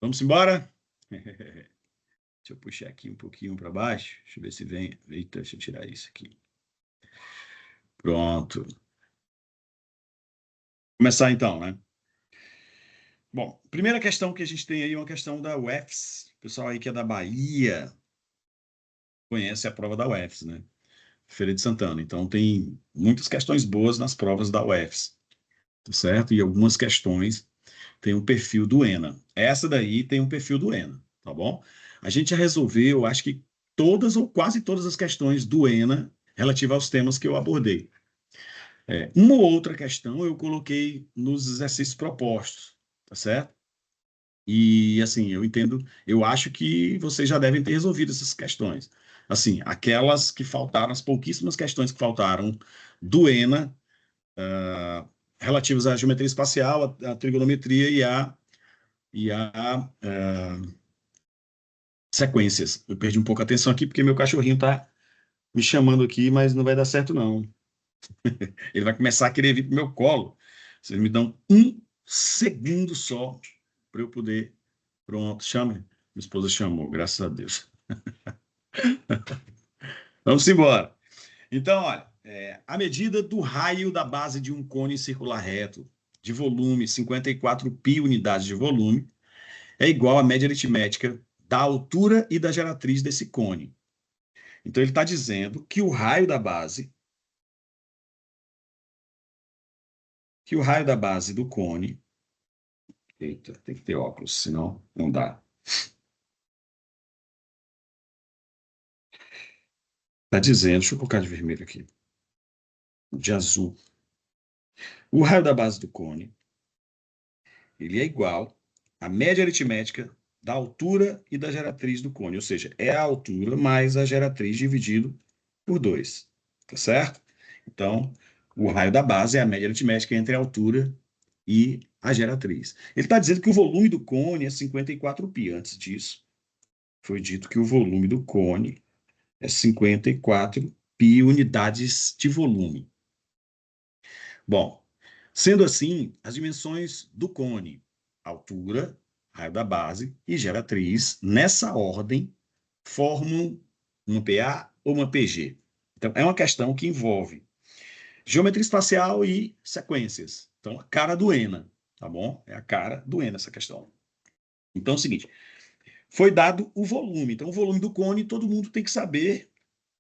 Vamos embora? Deixa eu puxar aqui um pouquinho para baixo. Deixa eu ver se vem. Eita, deixa eu tirar isso aqui. Pronto. Começar então, né? Bom, primeira questão que a gente tem aí é uma questão da UFS. O pessoal aí que é da Bahia conhece a prova da UFS, né? Feira de Santana. Então, tem muitas questões boas nas provas da UFS, tá certo? E algumas questões tem um perfil do ENA. Essa daí tem um perfil do ENA, tá bom? A gente já resolveu, acho que todas ou quase todas as questões do ENA relativas aos temas que eu abordei. Uma ou outra questão eu coloquei nos exercícios propostos, tá certo? E, assim, eu entendo, eu acho que vocês já devem ter resolvido essas questões. Assim, aquelas que faltaram, as pouquíssimas questões que faltaram do ENA, relativas à geometria espacial, à trigonometria e a sequências. Eu perdi um pouco a atenção aqui porque meu cachorrinho está me chamando aqui, mas não vai dar certo, não. Ele vai começar a querer vir para o meu colo. Vocês me dão um segundo só para eu poder. Pronto, chame. Minha esposa chamou, graças a Deus. Vamos embora. Então, olha, a medida do raio da base de um cone circular reto de volume 54 π unidades de volume é igual à média aritmética da altura e da geratriz desse cone. Então, ele está dizendo que o raio da base do cone. Eita, tem que ter óculos, senão não dá. Está dizendo, deixa eu colocar de vermelho aqui, de azul. O raio da base do cone, ele é igual à média aritmética da altura e da geratriz do cone, ou seja, é a altura mais a geratriz dividido por 2, tá certo? Então, o raio da base é a média aritmética entre a altura e a geratriz. Ele está dizendo que o volume do cone é 54 π. Antes disso, foi dito que o volume do cone é 54 π unidades de volume. Bom, sendo assim, as dimensões do cone, altura, raio da base e geratriz, nessa ordem, formam uma PA ou uma PG. Então, é uma questão que envolve geometria espacial e sequências. Então, a cara do ENA, tá bom? É a cara do ENA essa questão. Então, é o seguinte, foi dado o volume. Então, o volume do cone, todo mundo tem que saber.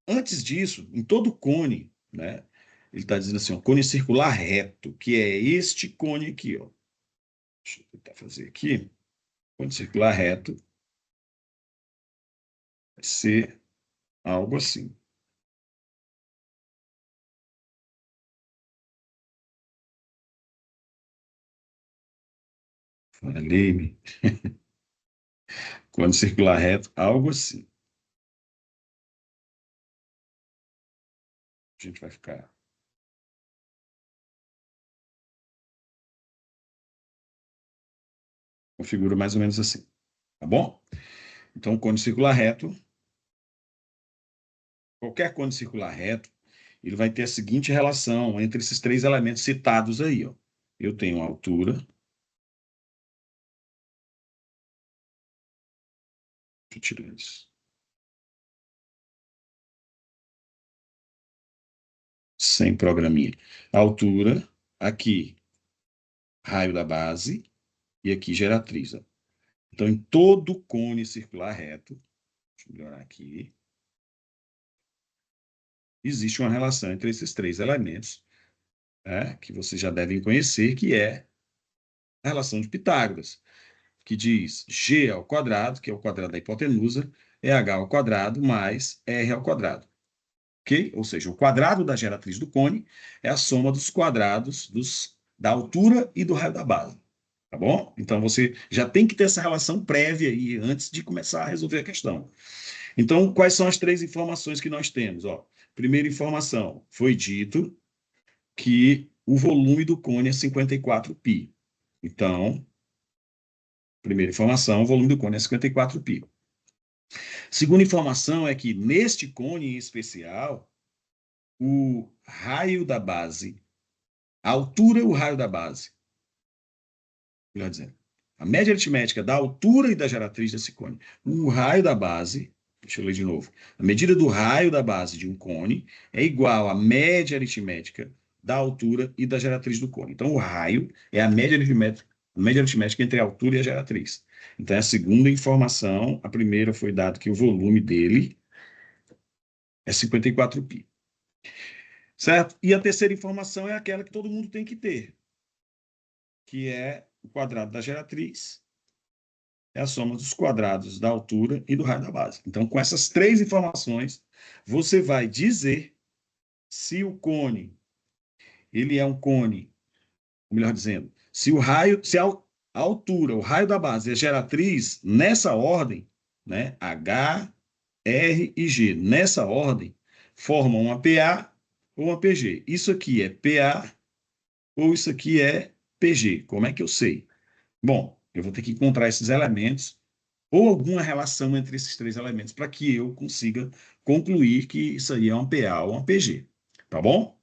Antes disso, em todo cone, né? Ele está dizendo assim, ó, cone circular reto, que é este cone aqui, ó. Deixa eu tentar fazer aqui. Cone circular reto vai ser algo assim. Falei-me. Cone circular reto, algo assim. A gente vai ficar. Configura mais ou menos assim. Tá bom? Então, cone circular reto, qualquer cone circular reto, ele vai ter a seguinte relação entre esses três elementos citados aí, ó. Eu tenho a altura. Deixa eu tirar isso. Sem programinha. A altura, aqui, raio da base, e aqui, geratriz. Ó. Então, em todo cone circular reto, deixa eu melhorar aqui, existe uma relação entre esses três elementos, né, que vocês já devem conhecer, que é a relação de Pitágoras, que diz g ao quadrado, que é o quadrado da hipotenusa, é h ao quadrado mais r ao quadrado. Ok? Ou seja, o quadrado da geratriz do cone é a soma dos quadrados da altura e do raio da base. Tá bom? Então, você já tem que ter essa relação prévia aí, antes de começar a resolver a questão. Então, quais são as três informações que nós temos? Ó, primeira informação, foi dito que o volume do cone é 54 π. Então, primeira informação, o volume do cone é 54 π. Segunda informação é que, neste cone em especial, o raio da base, a altura e o raio da base, melhor dizendo, a média aritmética da altura e da geratriz desse cone. O raio da base, deixa eu ler de novo, a medida do raio da base de um cone é igual à média aritmética da altura e da geratriz do cone. Então, o raio é a média aritmética entre a altura e a geratriz. Então, é a segunda informação. A primeira foi dado que o volume dele é 54π. Certo? E a terceira informação é aquela que todo mundo tem que ter, que é o quadrado da geratriz, é a soma dos quadrados da altura e do raio da base. Então, com essas três informações, você vai dizer se o cone, ele é um cone, ou melhor dizendo, se o raio, se a altura, o raio da base e a geratriz, nessa ordem, né, H, R e G, nessa ordem, formam uma PA ou uma PG. Isso aqui é PA ou isso aqui é PG. Como é que eu sei? Bom, eu vou ter que encontrar esses elementos ou alguma relação entre esses três elementos para que eu consiga concluir que isso aí é um PA ou um PG. Tá bom?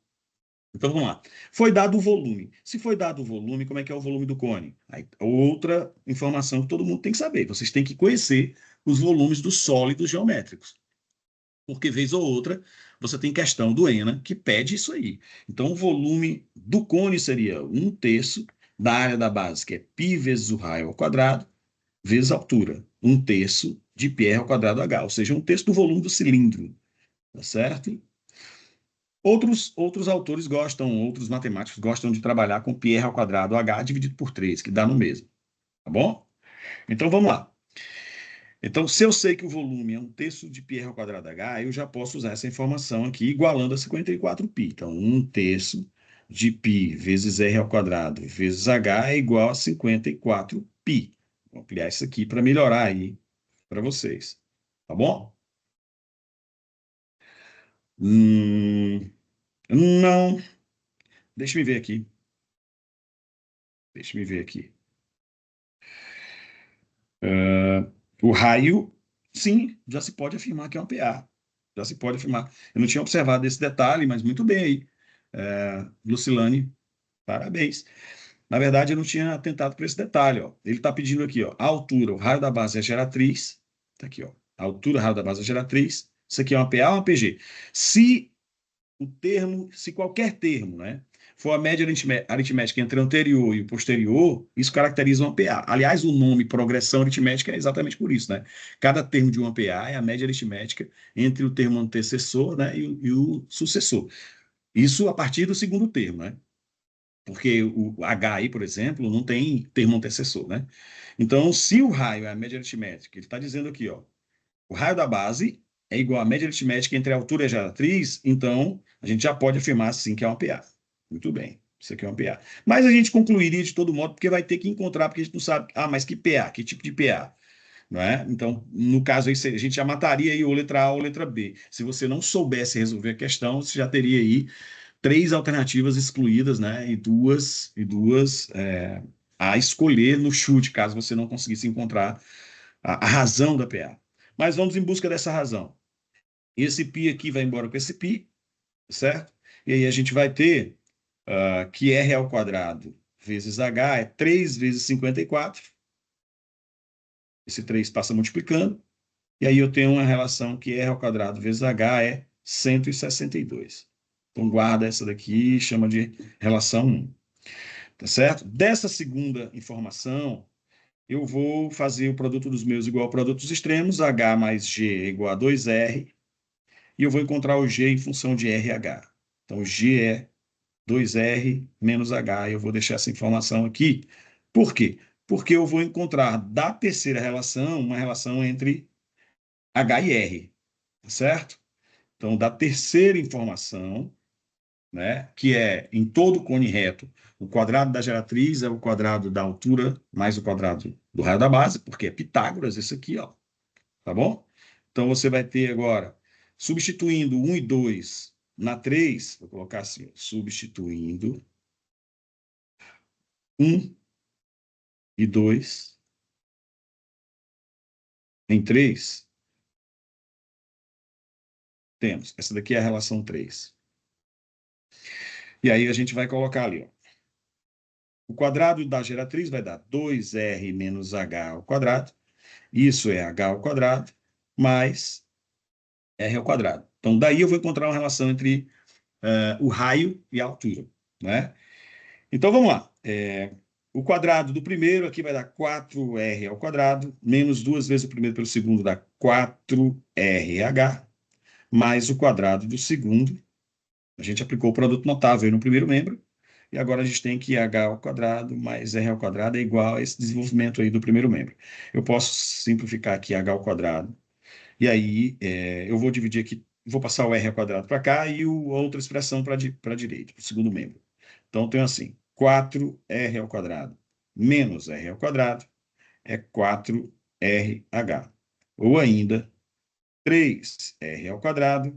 Então vamos lá. Foi dado o volume. Se foi dado o volume, como é que é o volume do cone? Aí, outra informação que todo mundo tem que saber. Vocês têm que conhecer os volumes dos sólidos geométricos. Porque, vez ou outra, você tem questão do ENA que pede isso aí. Então, o volume do cone seria 1/3 da área da base, que é π vezes o raio ao quadrado, vezes a altura. 1/3 de πr ao quadrado h, ou seja, 1/3 do volume do cilindro. Tá certo? Outros autores gostam, outros matemáticos gostam de trabalhar com πr ao quadrado h dividido por 3, que dá no mesmo. Tá bom? Então, vamos lá. Então, se eu sei que o volume é 1/3 de πr ao quadrado h, eu já posso usar essa informação aqui igualando a 54π. Então, 1/3 de π vezes r ao quadrado vezes h é igual a 54π. Vou ampliar isso aqui para melhorar aí para vocês. Tá bom? Não. Deixa eu ver aqui. Deixa eu ver aqui. O raio, sim, já se pode afirmar que é um PA. Já se pode afirmar. Eu não tinha observado esse detalhe, mas muito bem aí. Lucilane, parabéns. Na verdade, eu não tinha atentado para esse detalhe. Ó. Ele está pedindo aqui, ó, a altura, o raio da base é a geratriz. Está aqui, ó. A altura, o raio da base é a geratriz. Isso aqui é uma PA ou uma PG. Se qualquer termo, né, for a média aritmética entre o anterior e o posterior, isso caracteriza uma PA. Aliás, o nome progressão aritmética é exatamente por isso, né? Cada termo de uma PA é a média aritmética entre o termo antecessor, né, e o sucessor. Isso a partir do segundo termo, né? Porque o H aí, por exemplo, não tem termo antecessor, né? Então, se o raio é a média aritmética, ele está dizendo aqui, ó, o raio da base é igual à média aritmética entre a altura e a geratriz, então a gente já pode afirmar assim que é uma PA. Muito bem, isso aqui é uma PA. Mas a gente concluiria de todo modo, porque vai ter que encontrar, porque a gente não sabe, mas que PA, que tipo de PA? Não é? Então, no caso aí, a gente já mataria aí ou letra A ou letra B. Se você não soubesse resolver a questão, você já teria aí três alternativas excluídas, né? E duas a escolher no chute, caso você não conseguisse encontrar a razão da PA. Mas vamos em busca dessa razão. Esse π aqui vai embora com esse π, certo? E aí a gente vai ter que r ao quadrado vezes h é 3 vezes 54. Esse 3 passa multiplicando. E aí eu tenho uma relação que r ao quadrado vezes h é 162. Então guarda essa daqui e chama de relação 1. Tá certo? Dessa segunda informação, eu vou fazer o produto dos meus igual ao produto dos extremos, h mais g é igual a 2r, e eu vou encontrar o g em função de RH. Então, g é 2r menos h, e eu vou deixar essa informação aqui. Por quê? Porque eu vou encontrar da terceira relação uma relação entre h e r, tá certo? Então, da terceira informação, né, que é em todo cone reto, o quadrado da geratriz é o quadrado da altura mais o quadrado do raio da base, porque é Pitágoras isso aqui, ó, tá bom? Então você vai ter agora, substituindo 1 e 2 na 3, vou colocar assim, substituindo 1 e 2 em 3, temos, essa daqui é a relação 3. E aí a gente vai colocar ali, ó, O quadrado da geratriz vai dar 2R menos H ao quadrado. Isso é H ao quadrado mais R ao quadrado. Então, daí eu vou encontrar uma relação entre o raio e a altura, né? Então, vamos lá. O quadrado do primeiro aqui vai dar 4R ao quadrado, menos duas vezes o primeiro pelo segundo dá 4RH, mais o quadrado do segundo. A gente aplicou o produto notável aí no primeiro membro, e agora a gente tem que H ao quadrado mais R ao quadrado é igual a esse desenvolvimento aí do primeiro membro. Eu posso simplificar aqui H ao quadrado, e aí eu vou dividir aqui, vou passar o R ao quadrado para cá e a outra expressão para a direita, para o segundo membro. Então, tenho assim, 4R ao quadrado menos R ao quadrado é 4RH. Ou ainda, 3R ao quadrado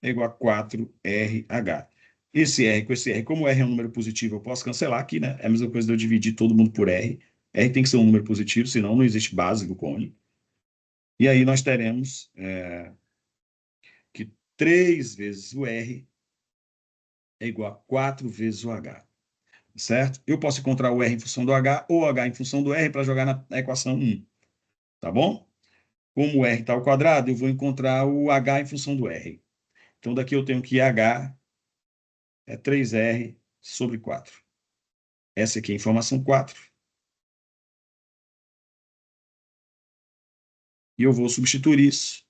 é igual a 4RH. Esse R com esse R, como R é um número positivo, eu posso cancelar aqui, né? É a mesma coisa de eu dividir todo mundo por R. R tem que ser um número positivo, senão não existe base do cone. E aí nós teremos que 3 vezes o R é igual a 4 vezes o H. Certo? Eu posso encontrar o R em função do H ou o H em função do R para jogar na equação 1. Tá bom? Como o R está ao quadrado, eu vou encontrar o H em função do R. Então, daqui eu tenho que H é 3R sobre 4. Essa aqui é a informação 4. E eu vou substituir isso.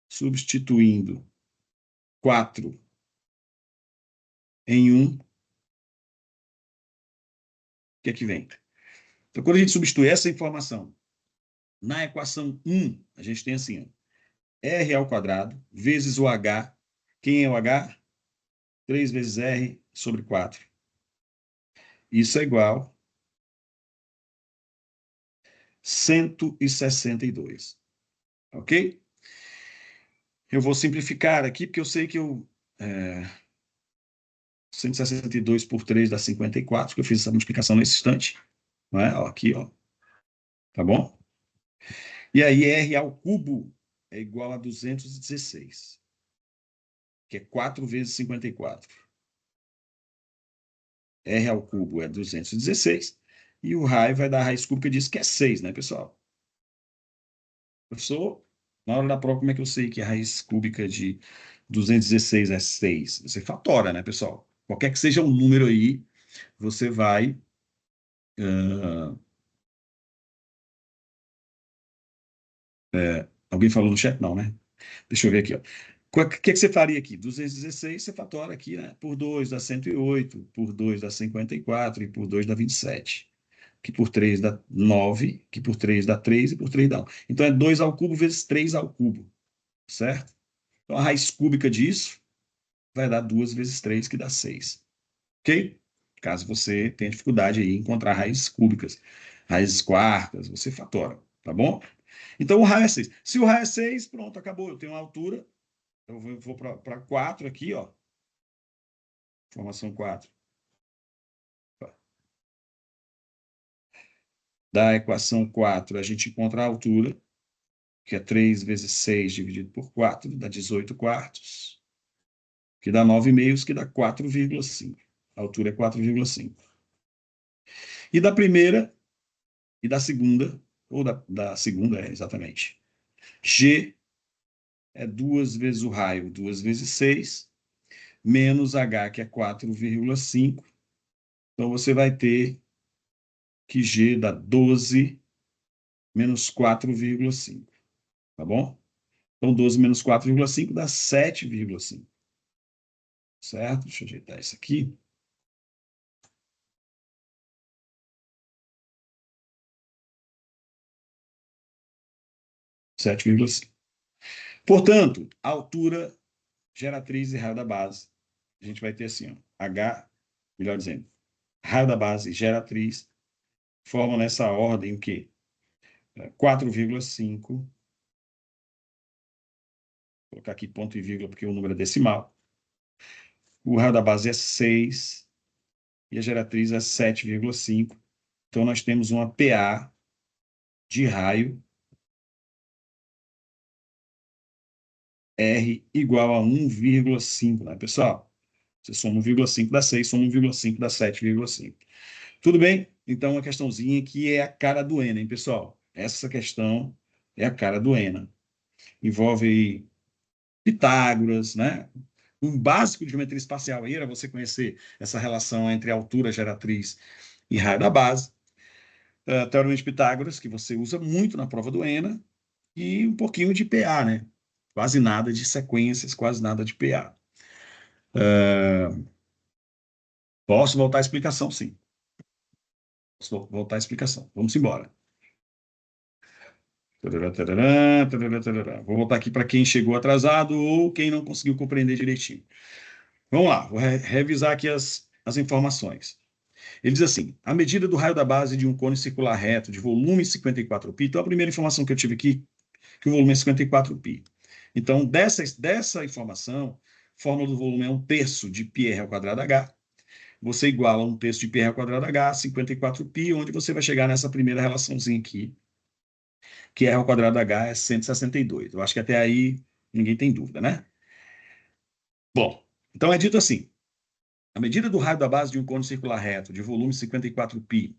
Substituindo 4 em 1. O que é que vem? Então, quando a gente substitui essa informação na equação 1, a gente tem assim, ó, R ao quadrado vezes o H. Quem é o H? 3 vezes R sobre 4. Isso é igual a 162. Ok? Eu vou simplificar aqui, porque eu sei que 162 por 3 dá 54, que eu fiz essa multiplicação nesse instante. Não é? Ó, aqui, ó. Tá bom? E aí, R ao cubo é igual a 216, que é 4 vezes 54. R ao cubo é 216, e o raio vai dar a raiz cúbica disso, que é 6, né, pessoal? Professor, na hora da prova, como é que eu sei que a raiz cúbica de 216 é 6? Você fatora, né, pessoal? Qualquer que seja o número aí, você vai. Alguém falou no chat? Não, né? Deixa eu ver aqui, ó. O que você faria aqui? 216, você fatora aqui, né? Por 2 dá 108, por 2 dá 54 e por 2 dá 27. Que por 3 dá 9, que por 3 dá 3 e por 3 dá 1. Então é 2 ao cubo vezes 3 ao cubo, certo? Então a raiz cúbica disso vai dar 2 vezes 3, que dá 6. Ok? Caso você tenha dificuldade aí em encontrar raízes cúbicas, raízes quartas, você fatora, tá bom? Então o raio é 6. Se o raio é 6, pronto, acabou. Eu tenho uma altura, eu vou para 4 aqui, ó. Formação 4. Da equação 4, a gente encontra a altura, que é 3 vezes 6 dividido por 4, dá 18 quartos, que dá 9 meios, que dá 4,5. A altura é 4,5. E da primeira e da segunda, ou da segunda, exatamente. G é 2 vezes o raio, 2 vezes 6, menos H, que é 4,5. Então, você vai ter que G dá 12 menos 4,5. Tá bom? Então, 12 menos 4,5 dá 7,5. Certo? Deixa eu ajeitar isso aqui. 7,5. Portanto, a altura geratriz e raio da base, a gente vai ter assim, ó, H, melhor dizendo, raio da base e geratriz formam nessa ordem o quê? 4,5. Vou colocar aqui ponto e vírgula porque o número é decimal. O raio da base é 6 e a geratriz é 7,5. Então, nós temos uma PA de raio R igual a 1,5, né, pessoal? Você soma 1,5 dá 6, soma 1,5 dá 7,5. Tudo bem? Então, uma questãozinha que é a cara do ENA, hein, pessoal? Essa questão é a cara do ENA. Envolve Pitágoras, né? Um básico de geometria espacial aí era você conhecer essa relação entre altura geratriz e raio da base. Teorema de Pitágoras, que você usa muito na prova do ENA, e um pouquinho de PA, né? Quase nada de sequências, quase nada de PA. Posso voltar à explicação, sim. Posso voltar à explicação. Vamos embora. Tarará, tarará, tarará, tarará. Vou voltar aqui para quem chegou atrasado ou quem não conseguiu compreender direitinho. Vamos lá, vou revisar aqui as informações. Ele diz assim: a medida do raio da base de um cone circular reto de volume 54π. Então, a primeira informação que eu tive aqui, que o volume é 54π. Então, dessa informação, a fórmula do volume é 1/3 de πr ao quadrado h. Você iguala 1/3 de πr ao quadrado h a 54π, onde você vai chegar nessa primeira relaçãozinha aqui, que r ao quadrado h é 162. Eu acho que até aí ninguém tem dúvida, né? Bom, então é dito assim: a medida do raio da base de um cone circular reto de volume 54π,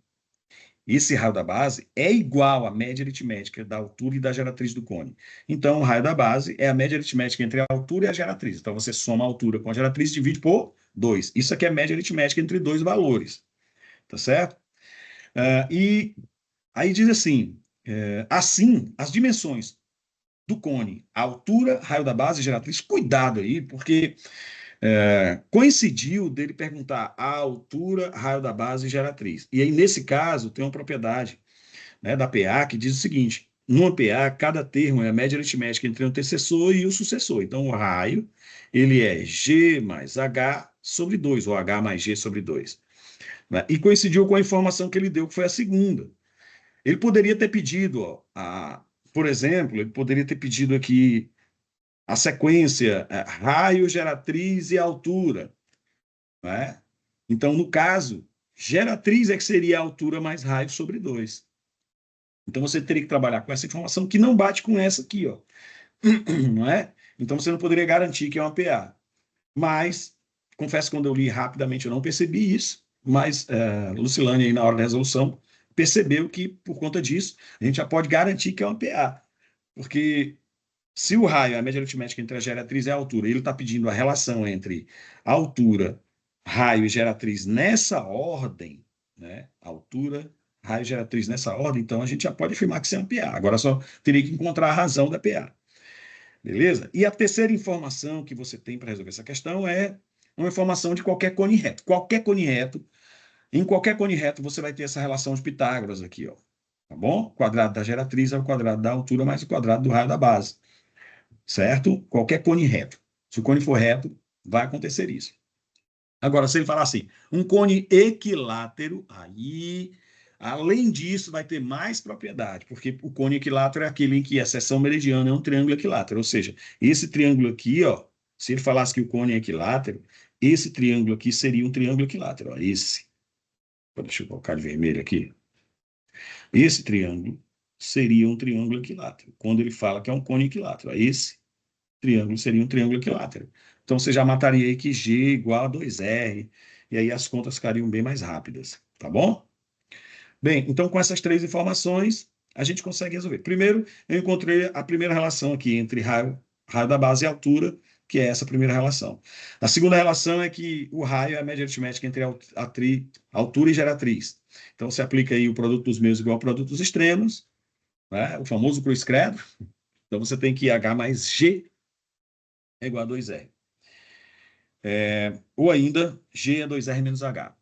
esse raio da base é igual à média aritmética da altura e da geratriz do cone. Então, o raio da base é a média aritmética entre a altura e a geratriz. Então, você soma a altura com a geratriz e divide por 2. Isso aqui é a média aritmética entre dois valores. Tá certo? E aí diz assim, assim, as dimensões do cone, a altura, raio da base e geratriz, cuidado aí, porque coincidiu dele perguntar a altura, raio da base e geratriz. E aí, nesse caso, tem uma propriedade, né, da PA que diz o seguinte: numa PA, cada termo é a média aritmética entre o antecessor e o sucessor. Então, o raio, ele é G mais H sobre 2, ou H mais G sobre 2. Né? E coincidiu com a informação que ele deu, que foi a segunda. Ele poderia ter pedido, ó, por exemplo, ele poderia ter pedido aqui a sequência raio, geratriz e altura. Né? Então, no caso, geratriz é que seria a altura mais raio sobre 2. Então, você teria que trabalhar com essa informação que não bate com essa aqui, ó. Não é? Então, você não poderia garantir que é uma PA. Mas, confesso que quando eu li rapidamente eu não percebi isso, mas Lucilane, aí, na hora da resolução, percebeu que, por conta disso, a gente já pode garantir que é uma PA. Porque se o raio é a média aritmética entre a geratriz e a altura, ele está pedindo a relação entre altura, raio e geratriz nessa ordem, né? Altura, raio e geratriz nessa ordem, então a gente já pode afirmar que isso é um PA. Agora só teria que encontrar a razão da PA. Beleza? E a terceira informação que você tem para resolver essa questão é uma informação de qualquer cone reto. Qualquer cone reto, em qualquer cone reto você vai ter essa relação de Pitágoras aqui, ó. Tá bom? O quadrado da geratriz é o quadrado da altura mais o quadrado do raio da base. Certo? Qualquer cone reto. Se o cone for reto, vai acontecer isso. Agora, se ele falar assim, um cone equilátero, aí, além disso, vai ter mais propriedade, porque o cone equilátero é aquele em que a seção meridiana é um triângulo equilátero, ou seja, esse triângulo aqui, ó, se ele falasse que o cone é equilátero, esse triângulo aqui seria um triângulo equilátero, ó, esse. Deixa eu colocar de vermelho aqui. Esse triângulo seria um triângulo equilátero, quando ele fala que é um cone equilátero, ó, esse triângulo seria um triângulo equilátero. Então, você já mataria aí que G igual a 2R, e aí as contas ficariam bem mais rápidas, tá bom? Bem, então com essas três informações, a gente consegue resolver. Primeiro, eu encontrei a primeira relação aqui entre raio da base e altura, que é essa primeira relação. A segunda relação é que o raio é a média aritmética entre altura e geratriz. Então, você aplica aí o produto dos meios igual ao produto dos extremos, né? O famoso cruz credo. Então, você tem que H mais G é igual a 2R. Ou ainda, G é 2R menos H.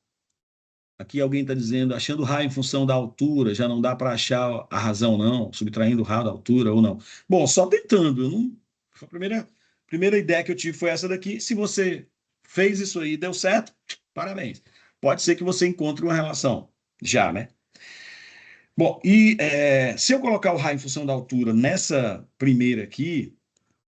Aqui alguém está dizendo, achando o raio em função da altura, já não dá para achar a razão, não, subtraindo o raio da altura ou não. Bom, só tentando. A primeira ideia que eu tive foi essa daqui. Se você fez isso aí e deu certo, parabéns. Pode ser que você encontre uma relação. Já, né? Bom, e se eu colocar o raio em função da altura nessa primeira aqui,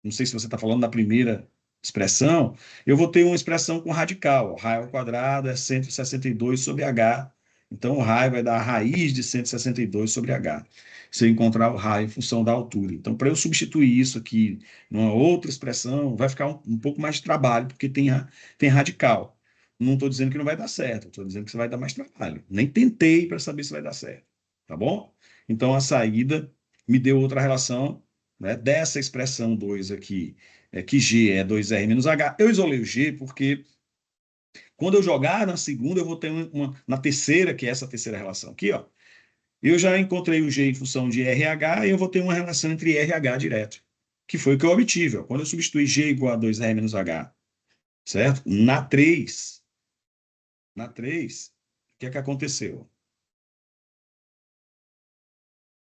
não sei se você está falando da primeira expressão, eu vou ter uma expressão com radical. O raio ao quadrado é 162 sobre H. Então, o raio vai dar a raiz de 162 sobre H. se eu encontrar o raio em função da altura. Então, para eu substituir isso aqui numa outra expressão, vai ficar um pouco mais de trabalho, porque tem radical. Não estou dizendo que não vai dar certo, estou dizendo que você vai dar mais trabalho. Nem tentei para saber se vai dar certo, tá bom? Então, a saída me deu outra relação, né, dessa expressão 2 aqui, que G é 2R menos H. Eu isolei o G porque quando eu jogar na segunda, eu vou ter na terceira, que é essa terceira relação aqui, ó. Eu já encontrei o G em função de RH e eu vou ter uma relação entre RH direto, que foi o que eu obtive. Ó. Quando eu substituí G igual a 2R menos H, certo? Na 3, o que é que aconteceu?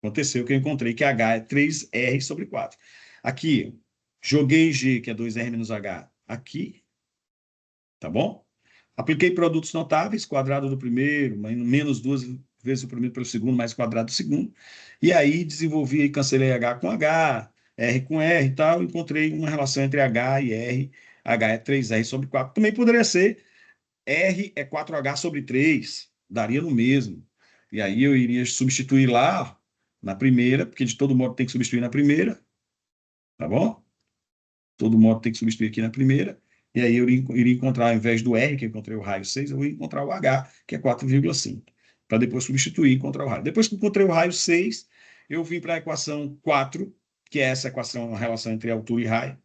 Aconteceu que eu encontrei que H é 3R sobre 4. Aqui, joguei G, que é 2R menos H, aqui, tá bom? Apliquei produtos notáveis, quadrado do primeiro, menos 2 vezes o primeiro pelo segundo, mais quadrado do segundo. E aí desenvolvi e cancelei H com H, R com R e tal, encontrei uma relação entre H e R. H é 3R sobre 4. Também poderia ser R é 4H sobre 3, daria no mesmo. E aí eu iria substituir lá na primeira, porque de todo modo tem que substituir na primeira, tá bom? Todo modo tem que substituir aqui na primeira. E aí eu iria encontrar, ao invés do R, que eu encontrei o raio 6, eu vou encontrar o H, que é 4,5, para depois substituir e encontrar o raio. Depois que eu encontrei o raio 6, eu vim para a equação 4, que é essa equação, a relação entre altura e raio,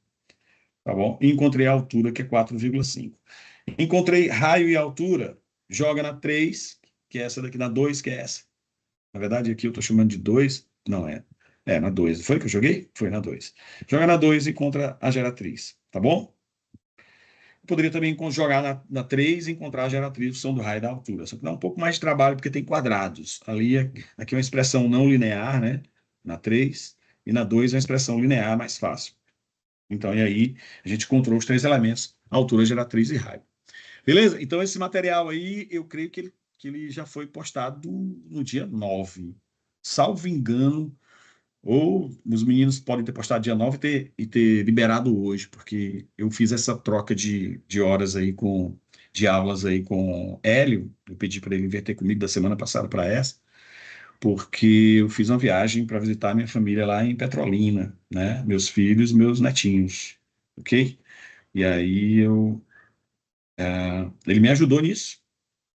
tá bom? E encontrei a altura, que é 4,5. Encontrei raio e altura, joga na 3, que é essa daqui, na 2, que é essa. Na verdade, aqui eu estou chamando de 2, não é. É, na 2. Foi que eu joguei? Foi na 2. Joga na 2 e encontra a geratriz, tá bom? Poderia também jogar na 3 e encontrar a geratriz função do raio da altura. Só que dá um pouco mais de trabalho porque tem quadrados. Ali, aqui é uma expressão não linear, né? Na 3, e na 2 é uma expressão linear mais fácil. Então, e aí, a gente encontrou os 3 elementos, altura, geratriz e raio. Beleza? Então, esse material aí, eu creio que ele já foi postado no dia 9. Salvo engano, ou os meninos podem ter postado dia 9 e ter liberado hoje, porque eu fiz essa troca de horas aí de aulas aí com Hélio. Eu pedi para ele inverter comigo da semana passada para essa, porque eu fiz uma viagem para visitar minha família lá em Petrolina, né? Meus filhos, meus netinhos, ok? E aí ele me ajudou nisso.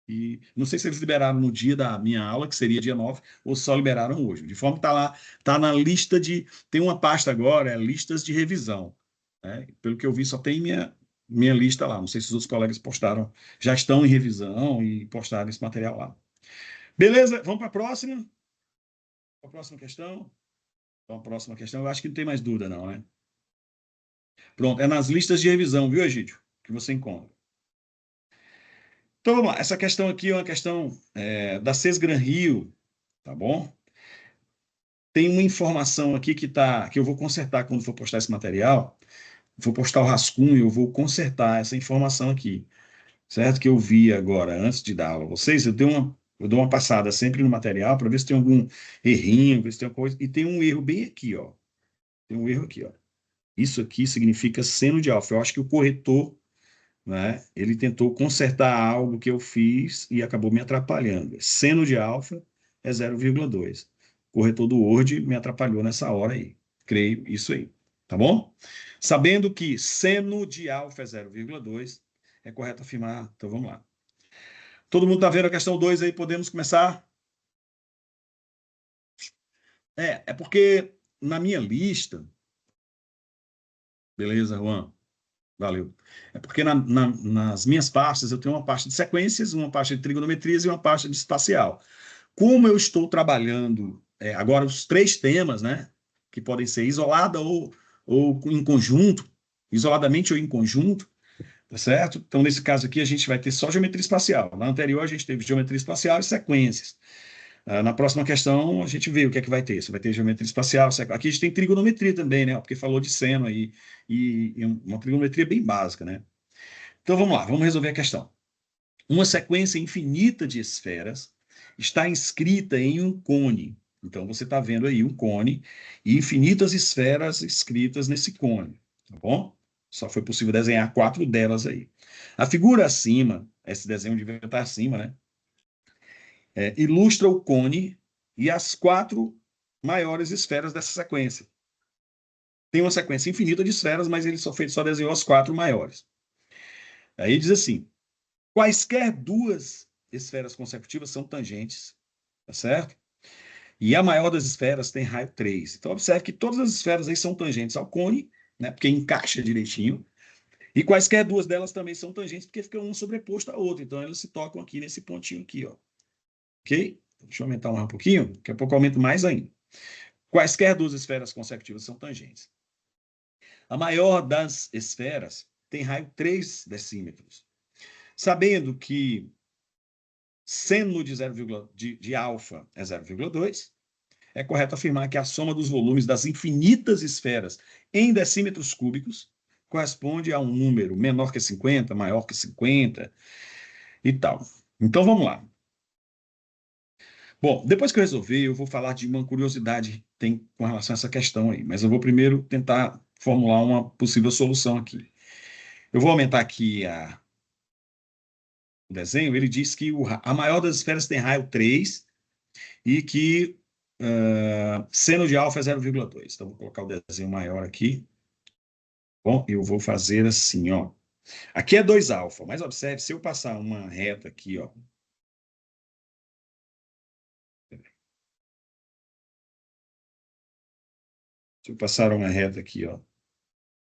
E não sei se eles liberaram no dia da minha aula, que seria dia 9, ou só liberaram hoje. De forma que está lá, está na lista de. Tem uma pasta agora, é listas de revisão. Né? Pelo que eu vi, só tem minha lista lá. Não sei se os outros colegas postaram, já estão em revisão e postaram esse material lá. Beleza? Vamos para a próxima? A próxima questão? Então, a próxima questão, eu acho que não tem mais dúvida, não, né? Pronto, é nas listas de revisão, viu, Egídio? Que você encontra. Então, vamos lá. Essa questão aqui é uma questão da Sesgran Rio, tá bom? Tem uma informação aqui que eu vou consertar quando for postar esse material. Vou postar o rascunho, eu vou consertar essa informação aqui, certo? Que eu vi agora, antes de dar aula a vocês, eu dou uma passada sempre no material para ver se tem algum errinho, ver se tem alguma coisa. E tem um erro bem aqui, ó. Tem um erro aqui, ó. Isso aqui significa seno de alfa. Eu acho que o corretor, né, ele tentou consertar algo que eu fiz e acabou me atrapalhando. Seno de alfa é 0,2. O corretor do Word me atrapalhou nessa hora aí. Creio isso aí. Tá bom? Sabendo que seno de alfa é 0,2, é correto afirmar. Então vamos lá. Todo mundo está vendo a questão 2 aí? Podemos começar? É porque na minha lista. Beleza, Juan? Valeu. É porque nas minhas pastas eu tenho uma pasta de sequências, uma pasta de trigonometrias e uma pasta de espacial. Como eu estou trabalhando agora os 3 temas, né, que podem ser isolada ou em conjunto, isoladamente ou em conjunto, tá certo? Então, nesse caso aqui, a gente vai ter só geometria espacial. Na anterior, a gente teve geometria espacial e sequências. Na próxima questão, a gente vê o que é que vai ter. Você vai ter geometria espacial. Aqui a gente tem trigonometria também, né? Porque falou de seno aí, e uma trigonometria bem básica, né? Então, vamos lá, vamos resolver a questão. Uma sequência infinita de esferas está inscrita em um cone. Então, você está vendo aí um cone e infinitas esferas escritas nesse cone, tá bom? Só foi possível desenhar 4 delas aí. A figura acima, esse desenho devia estar acima, né? Ilustra o cone e as 4 maiores esferas dessa sequência. Tem uma sequência infinita de esferas, mas ele só desenhou as 4 maiores. Aí diz assim: quaisquer 2 esferas consecutivas são tangentes, tá certo? E a maior das esferas tem raio 3. Então, observe que todas as esferas aí são tangentes ao cone, né, porque encaixa direitinho. E quaisquer 2 delas também são tangentes, porque fica uma sobreposta à outra. Então, elas se tocam aqui nesse pontinho aqui, ó. Ok? Deixa eu aumentar um pouquinho, daqui a pouco eu aumento mais ainda. Quaisquer 2 esferas consecutivas são tangentes. A maior das esferas tem raio 3 decímetros. Sabendo que seno de alfa é 0,2, é correto afirmar que a soma dos volumes das infinitas esferas em decímetros cúbicos corresponde a um número menor que 50, maior que 50 e tal. Então vamos lá. Bom, depois que eu resolver, eu vou falar de uma curiosidade que tem com relação a essa questão aí, mas eu vou primeiro tentar formular uma possível solução aqui. Eu vou aumentar aqui o desenho. Ele diz que a maior das esferas tem raio 3 e que seno de alfa é 0,2. Então, vou colocar o desenho maior aqui. Bom, eu vou fazer assim, ó. Aqui é 2 alfa, mas observe, se eu passar uma reta aqui, ó. Se eu passar uma reta aqui, ó,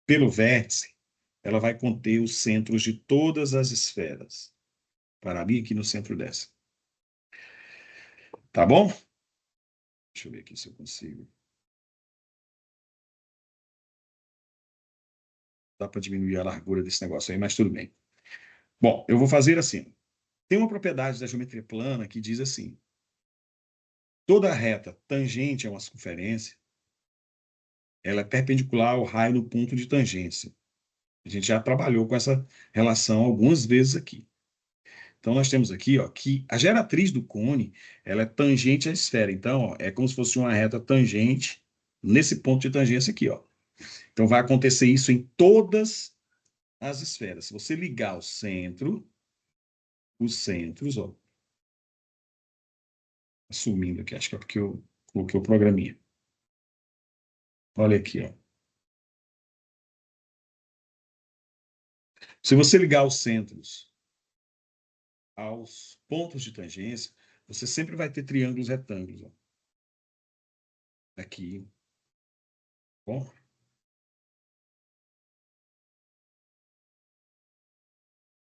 pelo vértice, ela vai conter os centros de todas as esferas. Para mim, aqui no centro dessa. Tá bom? Deixa eu ver aqui se eu consigo. Dá para diminuir a largura desse negócio aí, mas tudo bem. Bom, eu vou fazer assim. Tem uma propriedade da geometria plana que diz assim: toda reta tangente a uma circunferência, ela é perpendicular ao raio no ponto de tangência. A gente já trabalhou com essa relação algumas vezes aqui. Então, nós temos aqui, ó, que a geratriz do cone, ela é tangente à esfera. Então, ó, é como se fosse uma reta tangente nesse ponto de tangência aqui, ó. Então, vai acontecer isso em todas as esferas. Se você ligar o centro, os centros, ó, assumindo aqui, acho que é porque eu coloquei o programinha. Olha aqui, ó. Se você ligar os centros aos pontos de tangência, você sempre vai ter triângulos retângulos, ó. Aqui, bom?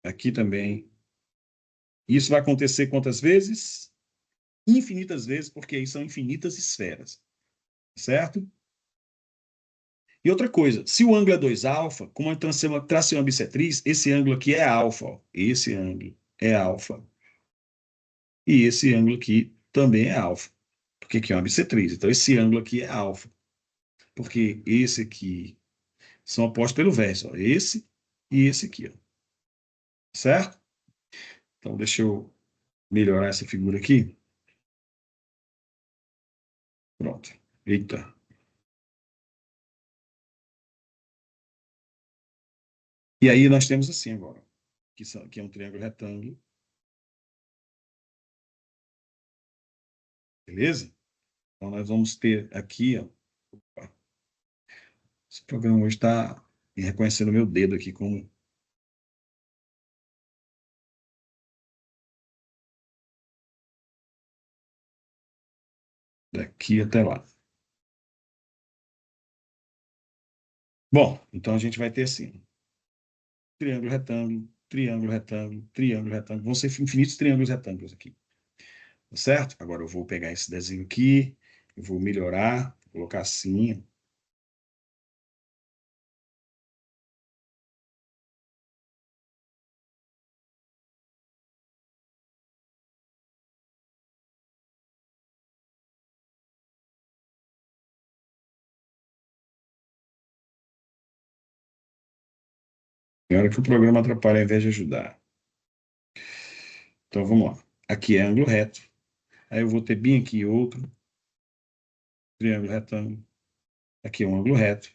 Aqui também. Isso vai acontecer quantas vezes? Infinitas vezes, porque aí são infinitas esferas, certo? E outra coisa, se o ângulo é 2 alfa, como eu tracei uma bissetriz, esse ângulo aqui é alfa, ó. Esse ângulo é alfa. E esse ângulo aqui também é alfa, porque aqui é uma bissetriz. Então, esse ângulo aqui é alfa, porque esse aqui são opostos pelo vértice, ó. Esse e esse aqui, ó. Certo? Então, deixa eu melhorar essa figura aqui. Pronto. Eita. E aí nós temos assim agora, que é um triângulo retângulo. Beleza? Então, nós vamos ter aqui, ó. Opa, esse programa hoje está reconhecendo o meu dedo aqui como. Daqui até lá. Bom, então a gente vai ter assim: triângulo, retângulo, triângulo, retângulo, triângulo, retângulo. Vão ser infinitos triângulos retângulos aqui. Tá certo? Agora eu vou pegar esse desenho aqui, eu vou melhorar, vou colocar assim. Tem hora que o programa atrapalha ao invés de ajudar. Então vamos lá. Aqui é ângulo reto. Aí eu vou ter bem aqui outro triângulo retângulo. Aqui é um ângulo reto.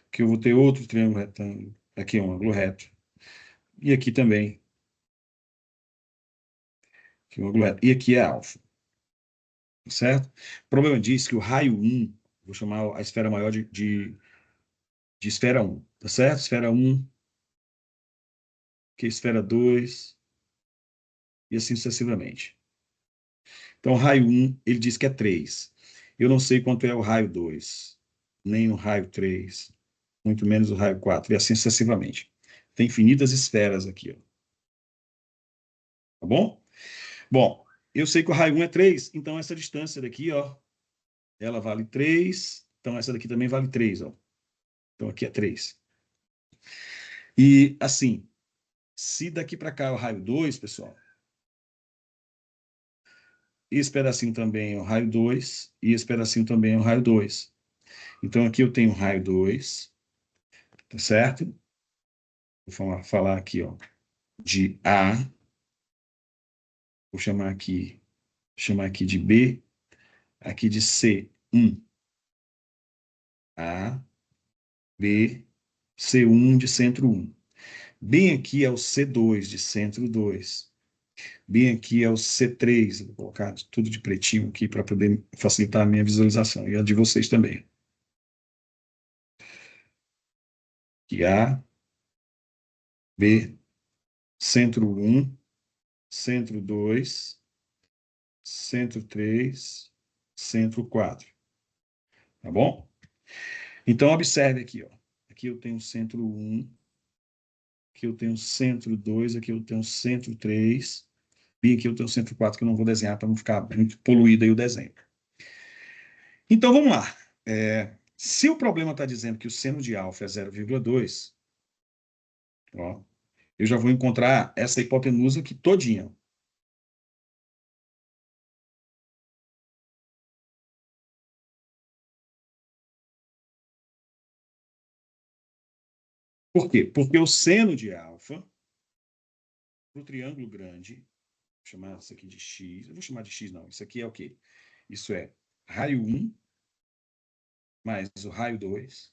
Aqui eu vou ter outro triângulo retângulo. Aqui é um ângulo reto. E aqui também. Aqui é um ângulo reto. E aqui é alfa. certo? O problema diz que o raio 1, vou chamar a esfera maior de esfera 1, tá certo? Esfera 1, que é esfera 2, e assim sucessivamente. Então, o raio 1, ele diz que é 3. Eu não sei quanto é o raio 2, nem o raio 3, muito menos o raio 4, e assim sucessivamente. Tem infinitas esferas aqui, ó. Tá bom? Bom, eu sei que o raio 1 é 3, então essa distância daqui, ó, ela vale 3, então essa daqui também vale 3, ó. Então aqui é 3. E assim, se daqui para cá é o raio 2, pessoal, esse pedacinho também é o raio 2, e esse pedacinho também é o raio 2. Então aqui eu tenho o raio 2, tá certo? Vou falar aqui, ó, de A, vou chamar aqui de B, aqui de C1. A, B, C1 de centro 1. Bem aqui é o C2 de centro 2. Bem aqui é o C3. Vou colocar tudo de pretinho aqui para poder facilitar a minha visualização e a de vocês também. Aqui A, B, centro 1, centro 2, centro 3, centro 4. Tá bom? Então, observe aqui, ó. Aqui eu tenho centro 1, aqui eu tenho centro 2, aqui eu tenho centro 3, e aqui eu tenho centro 4, que eu não vou desenhar para não ficar muito poluído aí o desenho. Então, vamos lá. Se o problema está dizendo que o seno de alfa é 0,2, ó, eu já vou encontrar essa hipotenusa aqui todinha. Por quê? Porque o seno de alfa, para o triângulo grande, vou chamar isso aqui de x, eu vou chamar de x não, isso aqui é o quê? Isso é raio 1, mais o raio 2,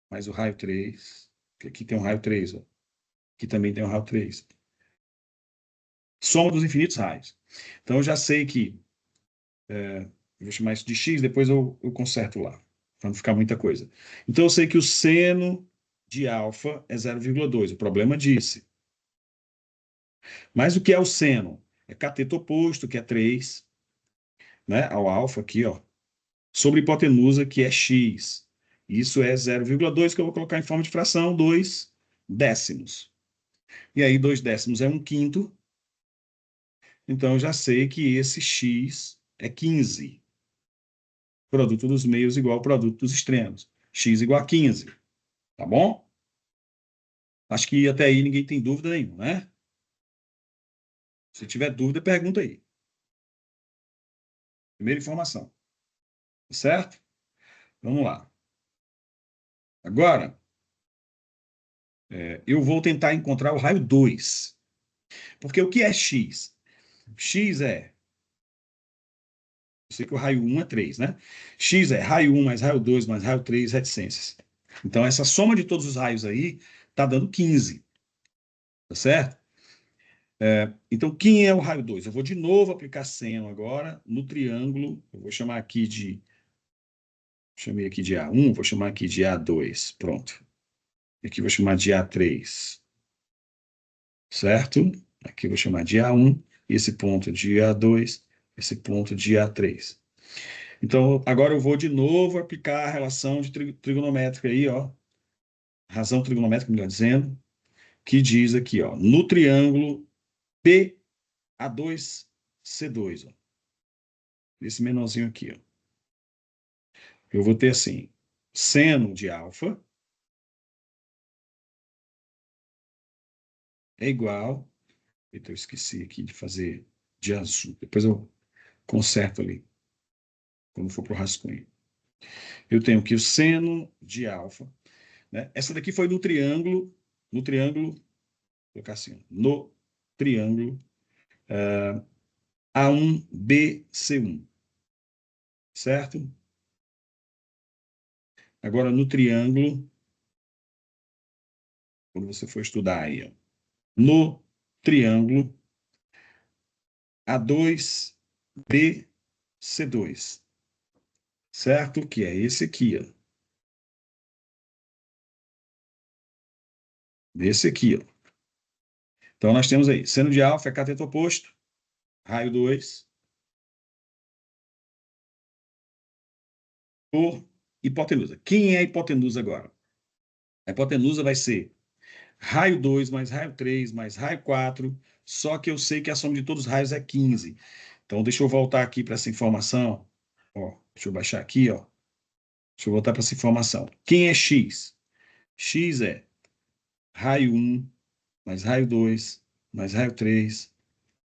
mais o raio 3, que aqui tem um raio 3, ó. Aqui também tem um raio 3. Soma dos infinitos raios. Então, eu já sei que, eu vou chamar isso de x, depois eu conserto lá, para não ficar muita coisa. Então, eu sei que o seno de alfa é 0,2. O problema disse. Mas o que é o seno? É cateto oposto, que é 3, né, ao alfa aqui, ó, sobre hipotenusa, que é x. Isso é 0,2, que eu vou colocar em forma de fração, 2 décimos. E aí, 2 décimos é 1/5. Então, eu já sei que esse x é 15. Produto dos meios igual ao produto dos extremos. X igual a 15. Tá bom? Acho que até aí ninguém tem dúvida nenhuma, né? Se tiver dúvida, pergunta aí. Primeira informação. Certo? Vamos lá. Agora, eu vou tentar encontrar o raio 2. Porque o que é x? X é. Eu sei que o raio 1 é 3, né? X é raio 1 mais raio 2 mais raio 3 reticências. Então, essa soma de todos os raios aí está dando 15. Tá certo? Então, quem é o raio 2? Eu vou de novo aplicar seno agora no triângulo. Eu vou chamar aqui de. Chamei aqui de A1, vou chamar aqui de A2. Pronto. Aqui eu vou chamar de A3. Certo? Aqui eu vou chamar de A1, esse ponto de A2, esse ponto de A3. Então, agora eu vou de novo aplicar a relação de trigonométrica aí, ó. Razão trigonométrica, melhor dizendo, que diz aqui, ó, no triângulo PA2C2, ó. Esse menorzinho aqui, ó. Eu vou ter assim, seno de alfa é igual. Eita, eu esqueci aqui de fazer de azul. Depois eu conserto ali, quando for para o rascunho. Eu tenho aqui o seno de alfa, né? Essa daqui foi no triângulo, vou colocar assim, no triângulo A1BC1, certo? Agora, no triângulo, quando você for estudar aí, ó, no triângulo A2BC2, C2. Certo? Que é esse aqui, ó. Esse aqui, ó. Então, nós temos aí, seno de alfa é cateto oposto, raio 2, por hipotenusa. Quem é a hipotenusa agora? A hipotenusa vai ser raio 2 mais raio 3 mais raio 4, só que eu sei que a soma de todos os raios é 15. Então, deixa eu voltar aqui para essa informação. Ó, deixa eu baixar aqui, ó. Deixa eu voltar para essa informação. Quem é X? X é raio 1 mais raio 2 mais raio 3.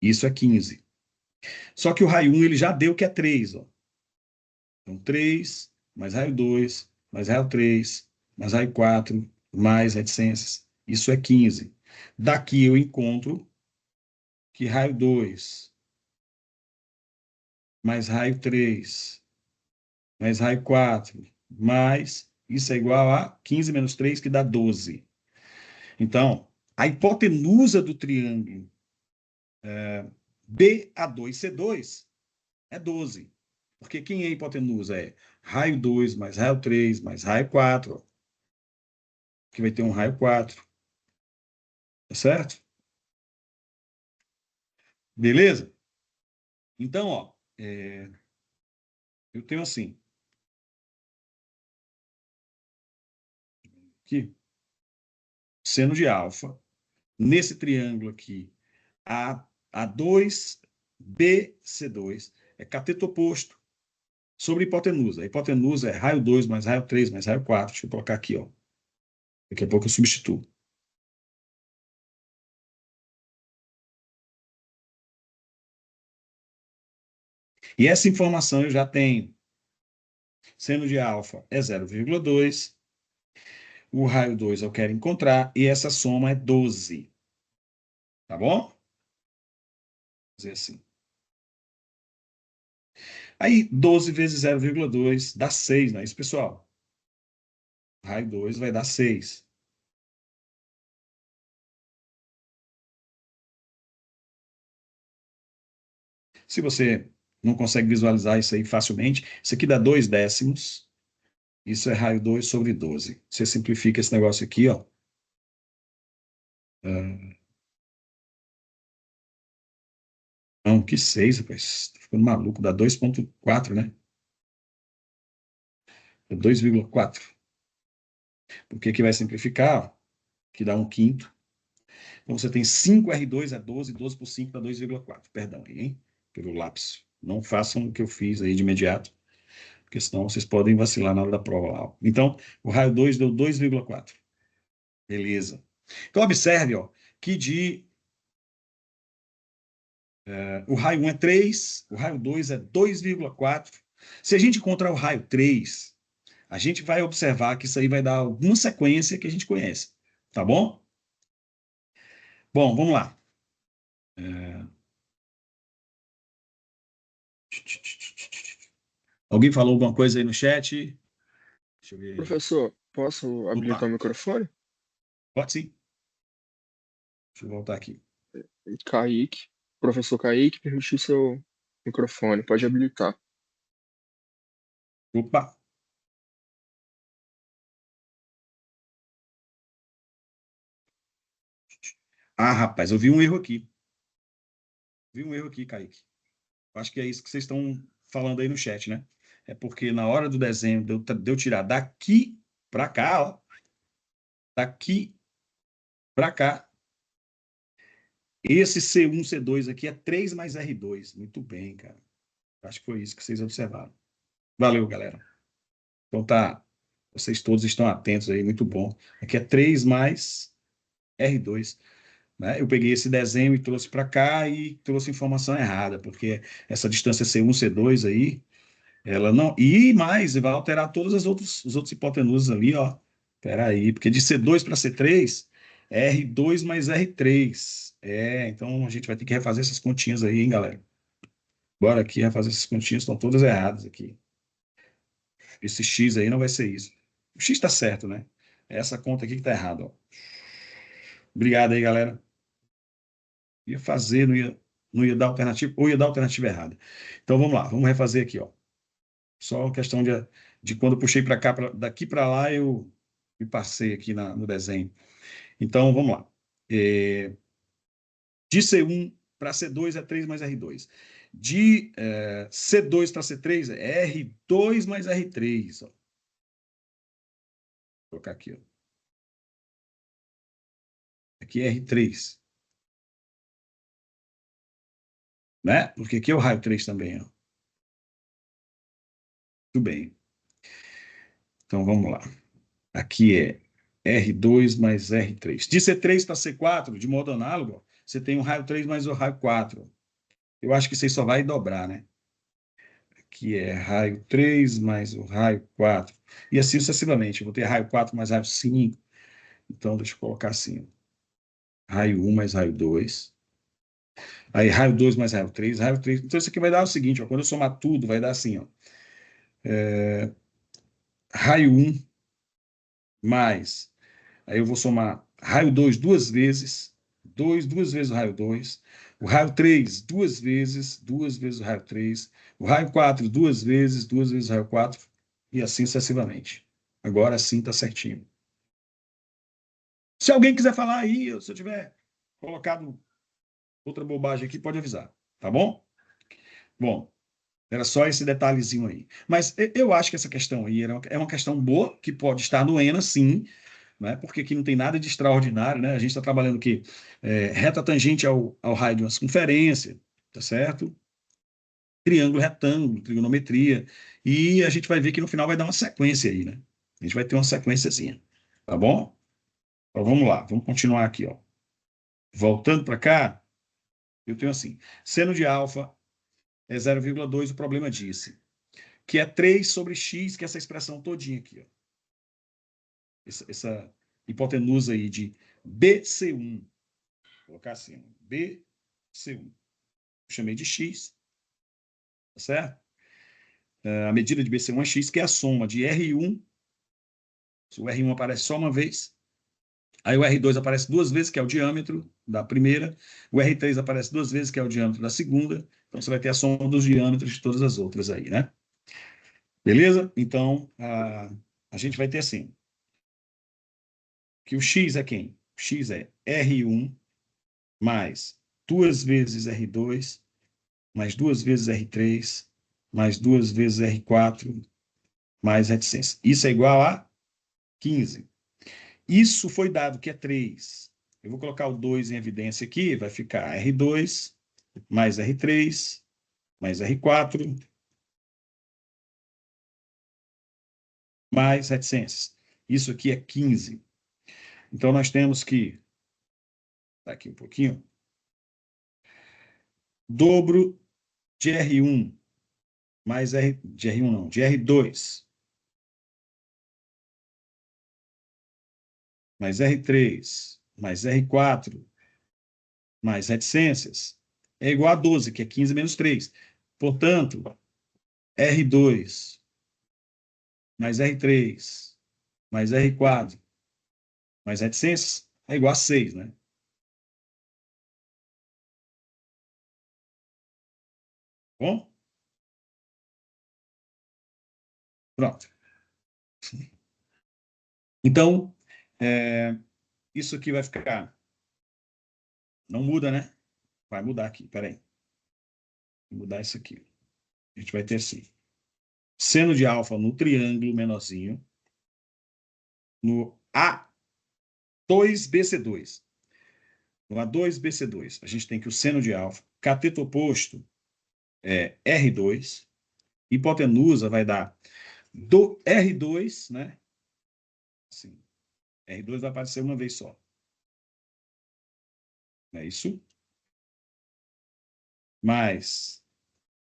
Isso é 15. Só que o raio 1 ele já deu que é 3, ó. Então, 3 mais raio 2 mais raio 3 mais raio 4 mais reticências. Isso é 15. Daqui eu encontro que raio 2 mais raio 3 mais raio 4 mais isso é igual a 15 menos 3, que dá 12. Então, a hipotenusa do triângulo BA2C2 é 12. Porque quem é a hipotenusa? É raio 2 mais raio 3 mais raio 4, ó, que vai ter um raio 4. Tá certo? Beleza? Então, ó, eu tenho assim, aqui, seno de alfa, nesse triângulo aqui, A2, B, C2, é cateto oposto sobre hipotenusa. A hipotenusa é raio 2 mais raio 3 mais raio 4. Deixa eu colocar aqui, ó. Daqui a pouco eu substituo. E essa informação eu já tenho. Seno de alfa é 0,2. O raio 2 eu quero encontrar. E essa soma é 12. Tá bom? Vou fazer assim. Aí, 12 vezes 0,2 dá 6, não é isso, pessoal? Raio 2 vai dar 6. Se você não consegue visualizar isso aí facilmente, isso aqui dá 2 décimos. Isso é raio 2 sobre 12. Você simplifica esse negócio aqui, ó. Não, que 6, rapaz. Tô ficando maluco. Dá 2,4, né? É 2,4. Porque aqui vai simplificar, ó, que dá 1/5. Então você tem 5R2 é 12, 12 por 5 dá 2,4. Perdão aí, hein? Pelo lápis. Não façam o que eu fiz aí de imediato, porque senão vocês podem vacilar na hora da prova lá. Então, o raio 2 deu 2,4. Beleza. Então, observe, ó, que o raio 1 é 3, o raio 2 é 2,4. Se a gente encontrar o raio 3, a gente vai observar que isso aí vai dar alguma sequência que a gente conhece. Tá bom? Bom, vamos lá. Alguém falou alguma coisa aí no chat? Deixa eu ver aí. Professor, posso habilitar Opa, o microfone? pode sim. Deixa eu voltar aqui. Kaique, professor Kaique, permitiu seu microfone, pode habilitar. Opa. Ah, rapaz, eu vi um erro aqui. Vi um erro aqui, Kaique. Acho que é isso que vocês estão falando aí no chat, né? É porque na hora do desenho, de eu tirar daqui para cá, ó, daqui para cá, esse C1, C2 aqui é 3 mais R2. Muito bem, cara. Acho que foi isso que vocês observaram. Valeu, galera. Então tá, vocês todos estão atentos aí, muito bom. Aqui é 3 mais R2. Né? Eu peguei esse desenho e trouxe para cá e trouxe informação errada, porque essa distância C1, C2 aí, ela não. E mais, vai alterar todas os outros hipotenusas ali, ó. Espera aí, porque de C2 para C3 é R2 mais R3. Então a gente vai ter que refazer essas continhas aí, hein, galera? Bora aqui refazer essas continhas, estão todas erradas aqui. Esse X aí não vai ser isso. O X está certo, né? É essa conta aqui que está errada, ó. Obrigado aí, galera. Ia fazer, não ia. não ia dar alternativa, ou ia dar alternativa errada. Então vamos lá, vamos refazer aqui, ó. Só questão de quando eu puxei para cá, daqui para lá, eu me passei aqui no desenho. Então vamos lá. De C1 para C2 é 3 mais R2. De C2 para C3 é R2 mais R3. Ó. Vou colocar aqui. Ó. Aqui é R3. Né? Porque aqui é o raio 3 também. Ó. Tudo bem. Então vamos lá. Aqui é R2 mais R3. De C3 para C4, de modo análogo, você tem o raio 3 mais o raio 4. Eu acho que isso aí só vai dobrar, né? Aqui é raio 3 mais o raio 4. E assim sucessivamente. Eu vou ter raio 4 mais raio 5. Então, deixa eu colocar assim. Raio 1 mais raio 2. Aí, raio 2 mais raio 3. Raio 3. Então, isso aqui vai dar o seguinte, ó, quando eu somar tudo, vai dar assim, ó. Raio 1 mais... Aí eu vou somar raio 2 duas vezes. 2, duas vezes o raio 2. O raio 3, duas vezes o raio 3. O raio 4, duas vezes o raio 4. E assim sucessivamente. Agora sim está certinho. Se alguém quiser falar aí, se eu tiver colocado outra bobagem aqui, pode avisar. Tá bom? Bom, era só esse detalhezinho aí. Mas eu acho que essa questão aí é uma questão boa, que pode estar no ENA, sim, né? Porque aqui não tem nada de extraordinário, né? A gente está trabalhando aqui reta tangente ao raio de uma circunferência, tá certo? Triângulo, retângulo, trigonometria. E a gente vai ver que no final vai dar uma sequência aí, né? A gente vai ter uma sequenciazinha. Tá bom? Então vamos lá, vamos continuar aqui, ó. Voltando para cá, eu tenho assim: seno de alfa é 0,2, o problema disse, que é 3 sobre x, que é essa expressão todinha aqui, ó. Essa hipotenusa aí de BC1. Vou colocar assim, BC1. Eu chamei de x, tá certo? A medida de BC1 é x, que é a soma de R1, se o R1 aparece só uma vez, aí o R2 aparece duas vezes, que é o diâmetro da primeira, o R3 aparece duas vezes, que é o diâmetro da segunda, então você vai ter a soma dos diâmetros de todas as outras aí, né? Beleza? Então, a gente vai ter assim, que o x é quem? O x é R1 mais duas vezes R2, mais duas vezes R3, mais duas vezes R4, mais reticência. Isso é igual a 15. Isso foi dado que é 3. Eu vou colocar o 2 em evidência aqui, vai ficar R2 mais R3 mais R4 mais reticências. Isso aqui é 15. Então, nós temos que, tá aqui um pouquinho, dobro de R1 mais de R1 não, de R2 mais R3 mais R4 mais reticências é igual a 12, que é 15 menos 3. Portanto, R2 mais R3 mais R4 mais reticências é igual a 6, né? Bom, pronto. Então, isso aqui vai ficar... Não muda, né? Vai mudar aqui, peraí. Vou mudar isso aqui. A gente vai ter assim. Seno de alfa no triângulo menorzinho, no A2BC2. No A2BC2, a gente tem que o seno de alfa, cateto oposto é R2, hipotenusa vai dar do R2, né? Assim, R2 vai aparecer uma vez só. Não é isso? Mais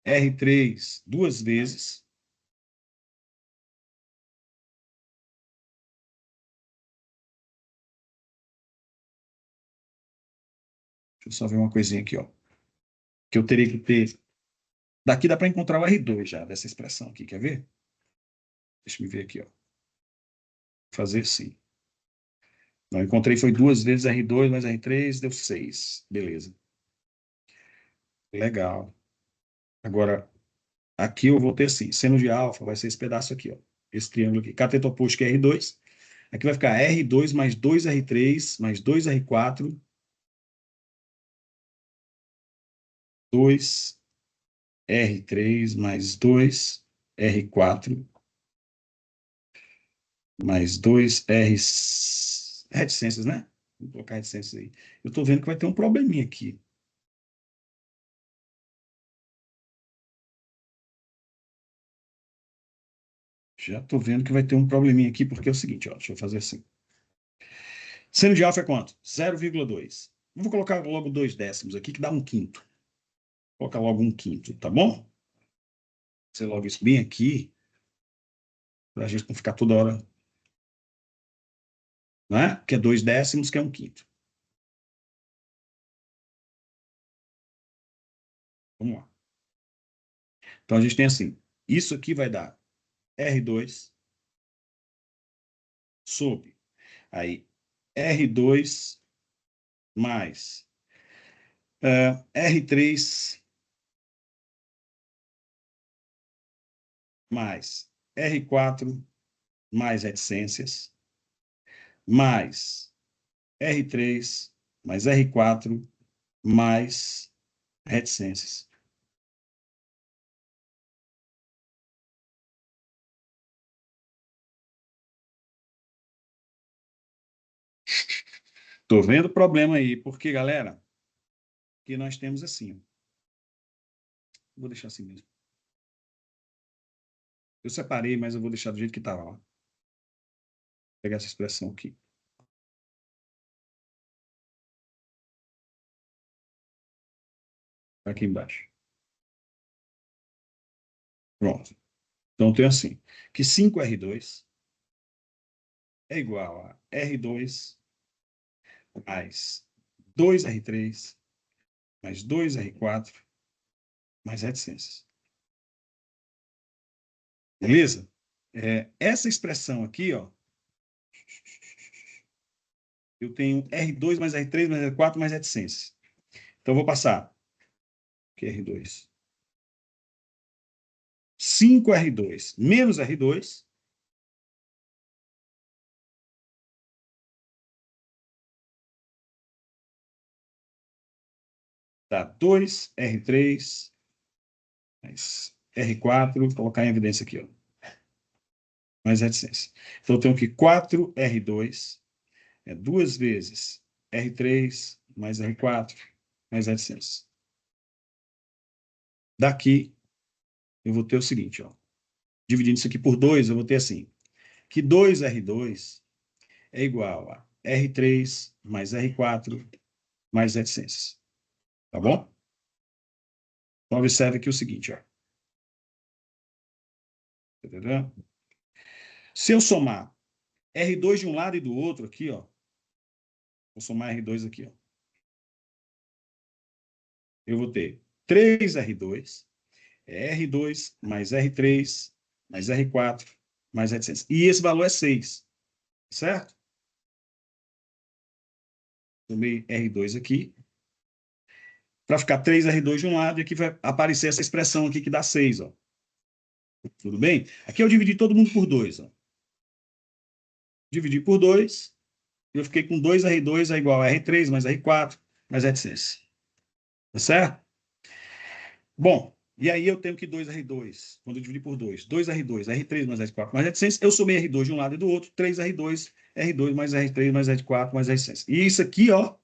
R3 duas vezes. Deixa eu só ver uma coisinha aqui, ó. Que eu teria que ter. Daqui dá para encontrar o R2 já, dessa expressão aqui, quer ver? Deixa eu ver aqui, ó. Fazer sim. Não, encontrei foi duas vezes R2 mais R3, deu 6. Beleza. Legal. Agora, aqui eu vou ter assim, seno de alfa vai ser esse pedaço aqui, ó. Esse triângulo aqui. Cateto oposto que é R2. Aqui vai ficar R2 mais 2R3 mais 2R4, 2R3 mais 2R4 mais 2R reticências, né? Vou colocar reticências aí. Eu estou vendo que vai ter um probleminha aqui. Já estou vendo que vai ter um probleminha aqui, porque é o seguinte, ó, deixa eu fazer assim. Seno de alfa é quanto? 0,2. Vou colocar logo 2 décimos aqui, que dá um quinto. Vou colocar logo um quinto, tá bom? Você logo isso bem aqui, para a gente não ficar toda hora, né? Que é 2 décimos, que é um quinto. Vamos lá. Então a gente tem assim, isso aqui vai dar R2 sobre, aí, R2 mais R3 mais R4 mais reticências, mais R3 mais R4 mais reticências. Tô vendo o problema aí, porque, galera, que nós temos assim, ó. Vou deixar assim mesmo. Eu separei, mas eu vou deixar do jeito que estava lá. Vou pegar essa expressão aqui. Aqui embaixo. Pronto. Então tem assim, que 5R2 é igual a R2 mais 2R3 mais 2R4 mais reticências. Beleza? Essa expressão aqui, ó, eu tenho R2 mais R3 mais R4 mais reticências. Então, eu vou passar. Que é R2? 5R2 menos R2 dá 2R3 mais R4, vou colocar em evidência aqui, ó, mais reticência. Então, eu tenho aqui 4R2, é 2 vezes R3 mais R4 mais reticência. Daqui, eu vou ter o seguinte, ó, dividindo isso aqui por 2, eu vou ter assim, que 2R2 é igual a R3 mais R4 mais reticências. Tá bom? Então, observe aqui o seguinte, ó. Entendeu? Se eu somar R2 de um lado e do outro aqui, ó, vou somar R2 aqui, ó, eu vou ter 3R2, R2 mais R3 mais R4 mais reticências. E esse valor é 6, certo? Tomei R2 aqui, para ficar 3R2 de um lado, e aqui vai aparecer essa expressão aqui que dá 6, ó. Tudo bem? Aqui eu dividi todo mundo por 2, ó. Dividi por 2, eu fiquei com 2R2 é igual a R3 mais R4 mais reticência. Tá certo? Bom, e aí eu tenho que 2R2, quando eu dividir por 2, 2R2, R3 mais R4 mais reticência, eu somei R2 de um lado e do outro, 3R2, R2 mais R3 mais R4 mais reticência. E isso aqui, ó,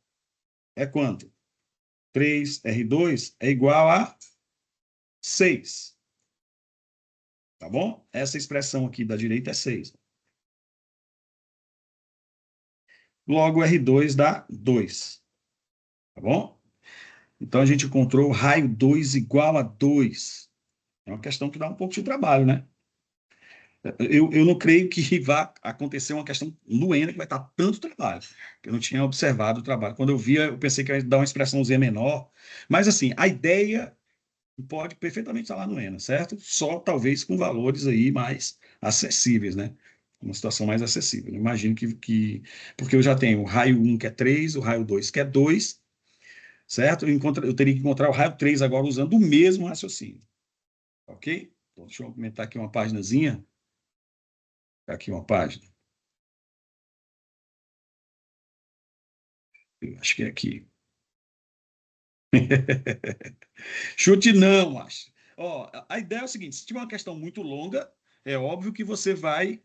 é quanto? 3R2 é igual a 6. Tá bom? Essa expressão aqui da direita é 6. Logo, R2 dá 2. Tá bom? Então, a gente encontrou o raio 2 igual a 2. É uma questão que dá um pouco de trabalho, né? Eu não creio que vá acontecer uma questão Luena que vai estar tanto trabalho. Eu não tinha observado o trabalho. Quando eu via, eu pensei que ia dar uma expressãozinha menor. Mas, assim, a ideia pode perfeitamente estar lá no ENA, certo? Só talvez com valores aí mais acessíveis, né? Uma situação mais acessível. Imagino que. Porque eu já tenho o raio 1, que é 3, o raio 2, que é 2, certo? Eu teria que encontrar o raio 3 agora usando o mesmo raciocínio. Ok? Então, deixa eu aumentar aqui uma paginazinha. Aqui uma página. Eu acho que é aqui. Chute não, acho. Ó, a ideia é o seguinte: se tiver uma questão muito longa, é óbvio que você vai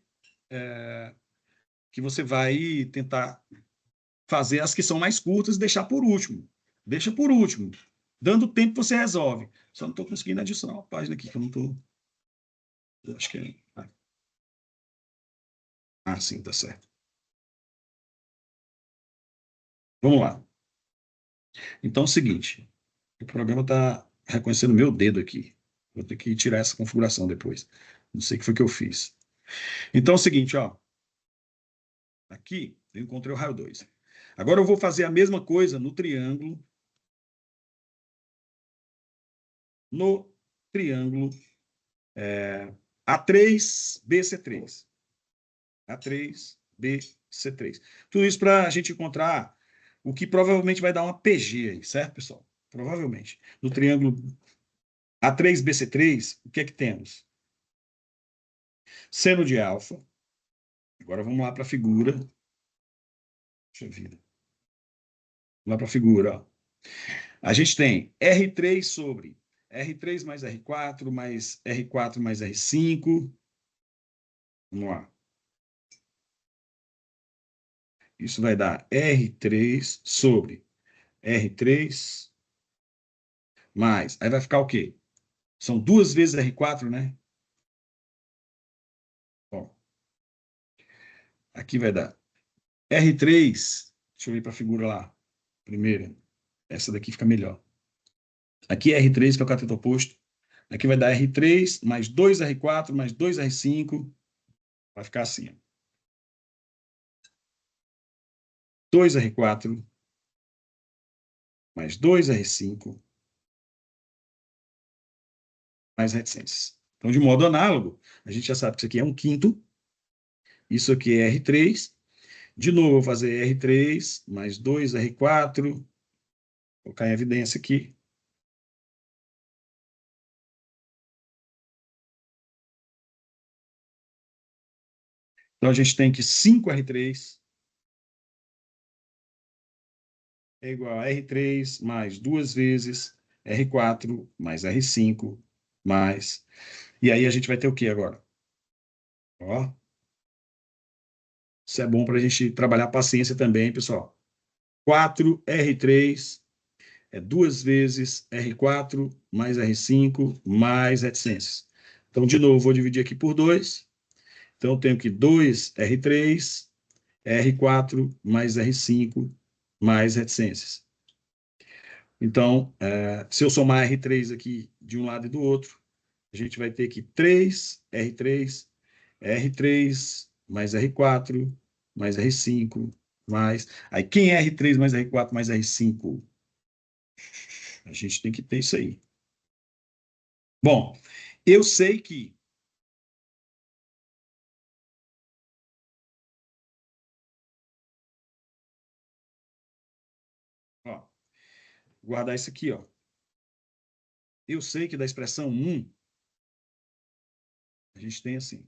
tentar fazer as que são mais curtas e deixar por último. Deixa por último. Dando tempo, você resolve. Só não estou conseguindo adicionar uma página aqui, que eu não estou. Acho que é. Ah, sim, tá certo. Vamos lá. Então é o seguinte: o programa está reconhecendo meu dedo aqui. Vou ter que tirar essa configuração depois. Não sei o que foi que eu fiz. Então é o seguinte, ó. Aqui eu encontrei o raio 2. Agora eu vou fazer a mesma coisa no triângulo. No triângulo A3BC3. A3BC3. Tudo isso para a gente encontrar o que provavelmente vai dar uma PG aí, certo, pessoal? Provavelmente. No triângulo A3BC3, o que é que temos? Seno de alfa. Agora vamos lá para a figura. Deixa eu ver. Vamos lá para a figura. Ó. A gente tem R3 sobre R3 mais R4 mais R4 mais R5. Vamos lá. Isso vai dar R3 sobre R3 mais. Aí vai ficar o quê? São duas vezes R4, né? Bom, aqui vai dar R3. Deixa eu ir para a figura lá. Primeira. Essa daqui fica melhor. Aqui é R3, que é o cateto oposto. Aqui vai dar R3 mais 2R4 mais 2R5. Vai ficar assim. Ó. 2R4 mais 2R5 mais reticências. Então, de modo análogo, a gente já sabe que isso aqui é um quinto. Isso aqui é R3. De novo, eu vou fazer R3 mais 2R4. Vou colocar em evidência aqui. Então, a gente tem que 5R3 é igual a R3 mais duas vezes R4 mais R5 mais. E aí a gente vai ter o que agora? Ó, isso é bom para a gente trabalhar a paciência também, pessoal. 4R3 é duas vezes R4 mais R5 mais reticências. Então, de novo, vou dividir aqui por 2. Então, eu tenho que 2R3, R4 mais R5 mais reticências. Então, se eu somar R3 aqui de um lado e do outro, a gente vai ter que 3R3, R3 mais R4 mais R5 mais. Aí, quem é R3 mais R4 mais R5? A gente tem que ter isso aí. Bom, eu sei que. Ó, guardar isso aqui, ó. Eu sei que da expressão 1, a gente tem assim.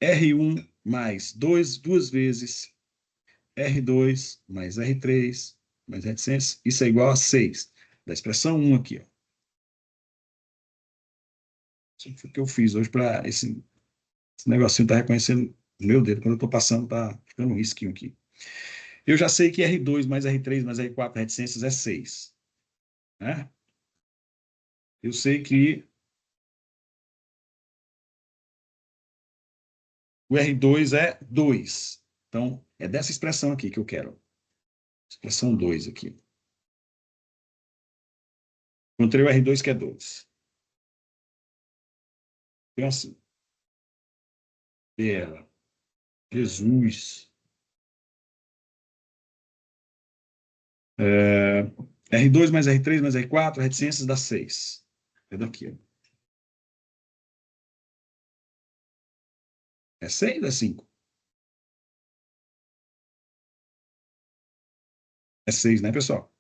R1 mais duas vezes R2 mais R3 mais reticências, isso é igual a 6. Da expressão 1 aqui, ó. Isso foi o que eu fiz hoje para esse negocinho tá reconhecendo meu dedo. Quando eu estou passando, tá ficando um risquinho aqui. Eu já sei que R2 mais R3 mais R4 reticências é 6. Né? Eu sei que o R2 é 2. Então, é dessa expressão aqui que eu quero. Expressão 2 aqui. Encontrei o R2 que é 2. Então, assim, pera, Jesus. É, R2 mais R3 mais R4, reticências dá 6. É daqui. Ó. É 6 ou é 5? É 6, né, pessoal?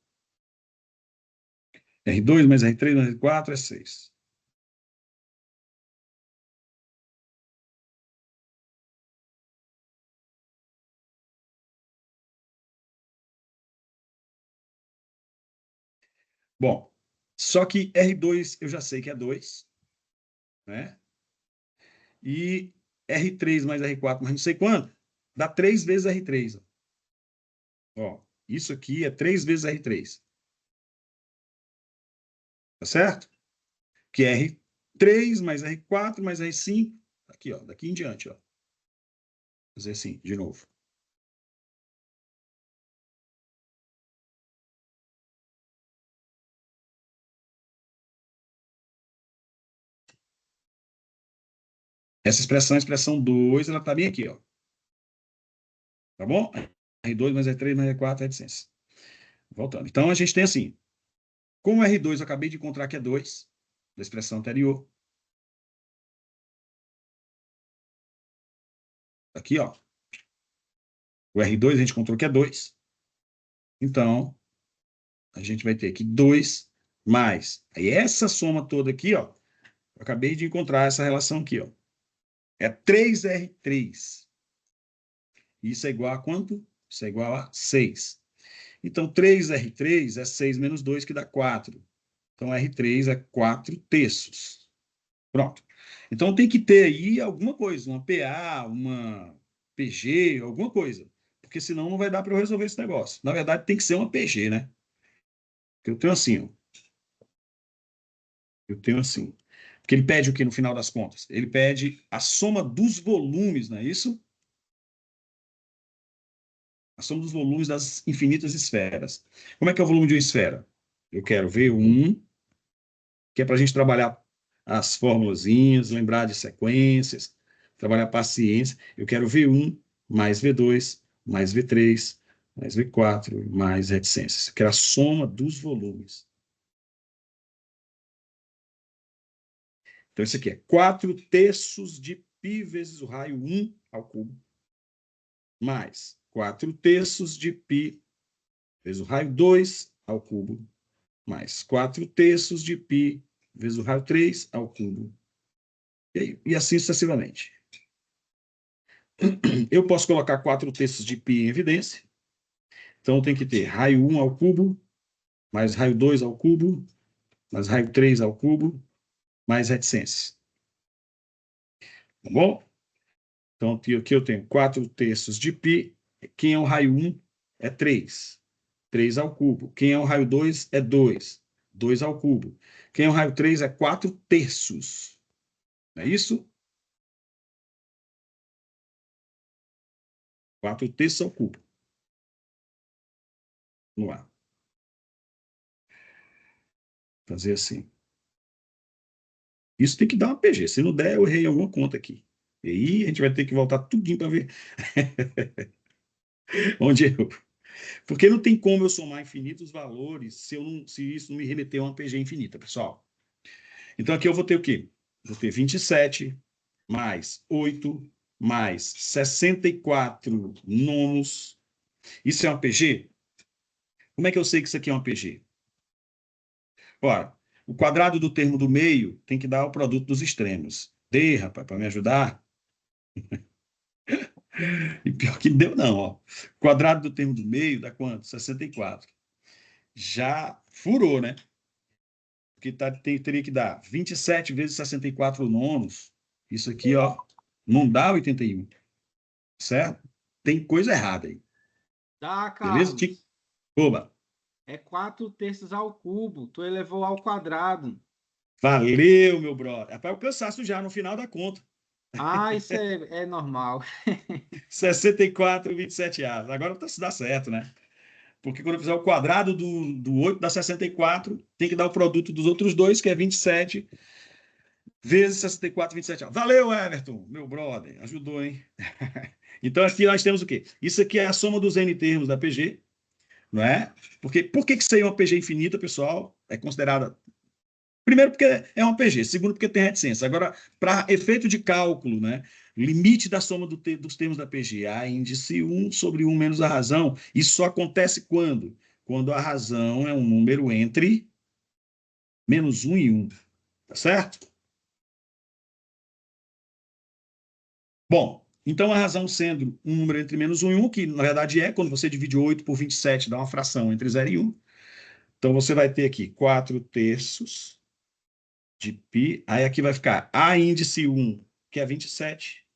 R2 mais R3 mais R4 é 6. Bom, só que R2 eu já sei que é 2, né? E R3 mais R4 mais não sei quanto, dá 3 vezes R3. Ó, isso aqui é 3 vezes R3. Tá certo? Que é R3 mais R4 mais R5. Aqui, ó, daqui em diante, ó. Vou fazer assim, de novo. Essa expressão, a expressão 2, ela tá bem aqui, ó. Tá bom? R2 mais R3 mais R4 é reticência. Voltando. Então, a gente tem assim. Com o R2, eu acabei de encontrar que é 2, da expressão anterior. Aqui, ó. O R2 a gente encontrou que é 2. Então, a gente vai ter aqui 2 mais. Aí, essa soma toda aqui, ó. Eu acabei de encontrar essa relação aqui, ó. É 3R3. Isso é igual a quanto? Isso é igual a 6. Então, 3R3 é 6 menos 2, que dá 4. Então, R3 é 4 terços. Pronto. Então, tem que ter aí alguma coisa, uma PA, uma PG, alguma coisa. Porque senão não vai dar para eu resolver esse negócio. Na verdade, tem que ser uma PG, né? Porque eu tenho assim, ó. Eu tenho assim. Porque ele pede o que no final das contas? Ele pede a soma dos volumes, não é isso? A soma dos volumes das infinitas esferas. Como é que é o volume de uma esfera? Eu quero V1, que é para a gente trabalhar as formulazinhas, lembrar de sequências, trabalhar paciência. Eu quero V1 mais V2 mais V3 mais V4 mais reticências. Eu quero a soma dos volumes. Então, isso aqui é 4 terços de π vezes o raio 1 ao cubo, mais 4 terços de π vezes o raio 2 ao cubo, mais 4 terços de π vezes o raio 3 ao cubo. E assim sucessivamente. Eu posso colocar 4 terços de π em evidência. Então, tem que ter raio 1 ao cubo, mais raio 2 ao cubo, mais raio 3 ao cubo, mais reticência. Tá bom? Então, aqui eu tenho 4 terços de π. Quem é o raio 1 é 3. 3 ao cubo. Quem é o raio 2 é 2. 2 ao cubo. Quem é o raio 3 é 4 terços. Não é isso? 4 terços ao cubo. No ar. Fazer assim. Isso tem que dar uma PG. Se não der, eu errei em alguma conta aqui. E aí a gente vai ter que voltar tudinho para ver onde errou. Porque não tem como eu somar infinitos valores se isso não me remeter a uma PG infinita, pessoal. Então aqui eu vou ter o quê? Vou ter 27 mais 8 mais 64 nonos. Isso é uma PG? Como é que eu sei que isso aqui é uma PG? Ora, o quadrado do termo do meio tem que dar o produto dos extremos. Dê, rapaz, para me ajudar. E pior que deu, não. Ó. Quadrado do termo do meio dá quanto? 64. Já furou, né? Porque teria que dar 27 vezes 64 nonos. Isso aqui, ó, não dá 81. Certo? Tem coisa errada aí. Tá, Beleza? Carlos. Oba. É 4 terços ao cubo. Tu elevou ao quadrado. Valeu, meu brother. Rapaz, eu cansaço já no final da conta. Ah, isso é normal. 64, 27 avos. Agora tá se dá certo, né? Porque quando eu fizer o quadrado do 8 dá 64, tem que dar o produto dos outros dois, que é 27, vezes 64, 27 avos. Valeu, Everton, meu brother. Ajudou, hein? Então aqui nós temos o quê? Isso aqui é a soma dos N termos da PG, não é? Porque, por que isso aí é uma PG infinita, pessoal? É considerada. Primeiro, porque é uma PG. Segundo, porque tem reticência. Agora, para efeito de cálculo, né? Limite da soma dos termos da PG, a índice 1 sobre 1 menos a razão, isso só acontece quando? quando a razão é um número entre menos 1 e 1. Tá certo? Bom, então a razão sendo um número entre menos 1 e 1, que na verdade é quando você divide 8 por 27, dá uma fração entre 0 e 1. Então você vai ter aqui 4 terços de π. Aí aqui vai ficar a índice 1, que é 27,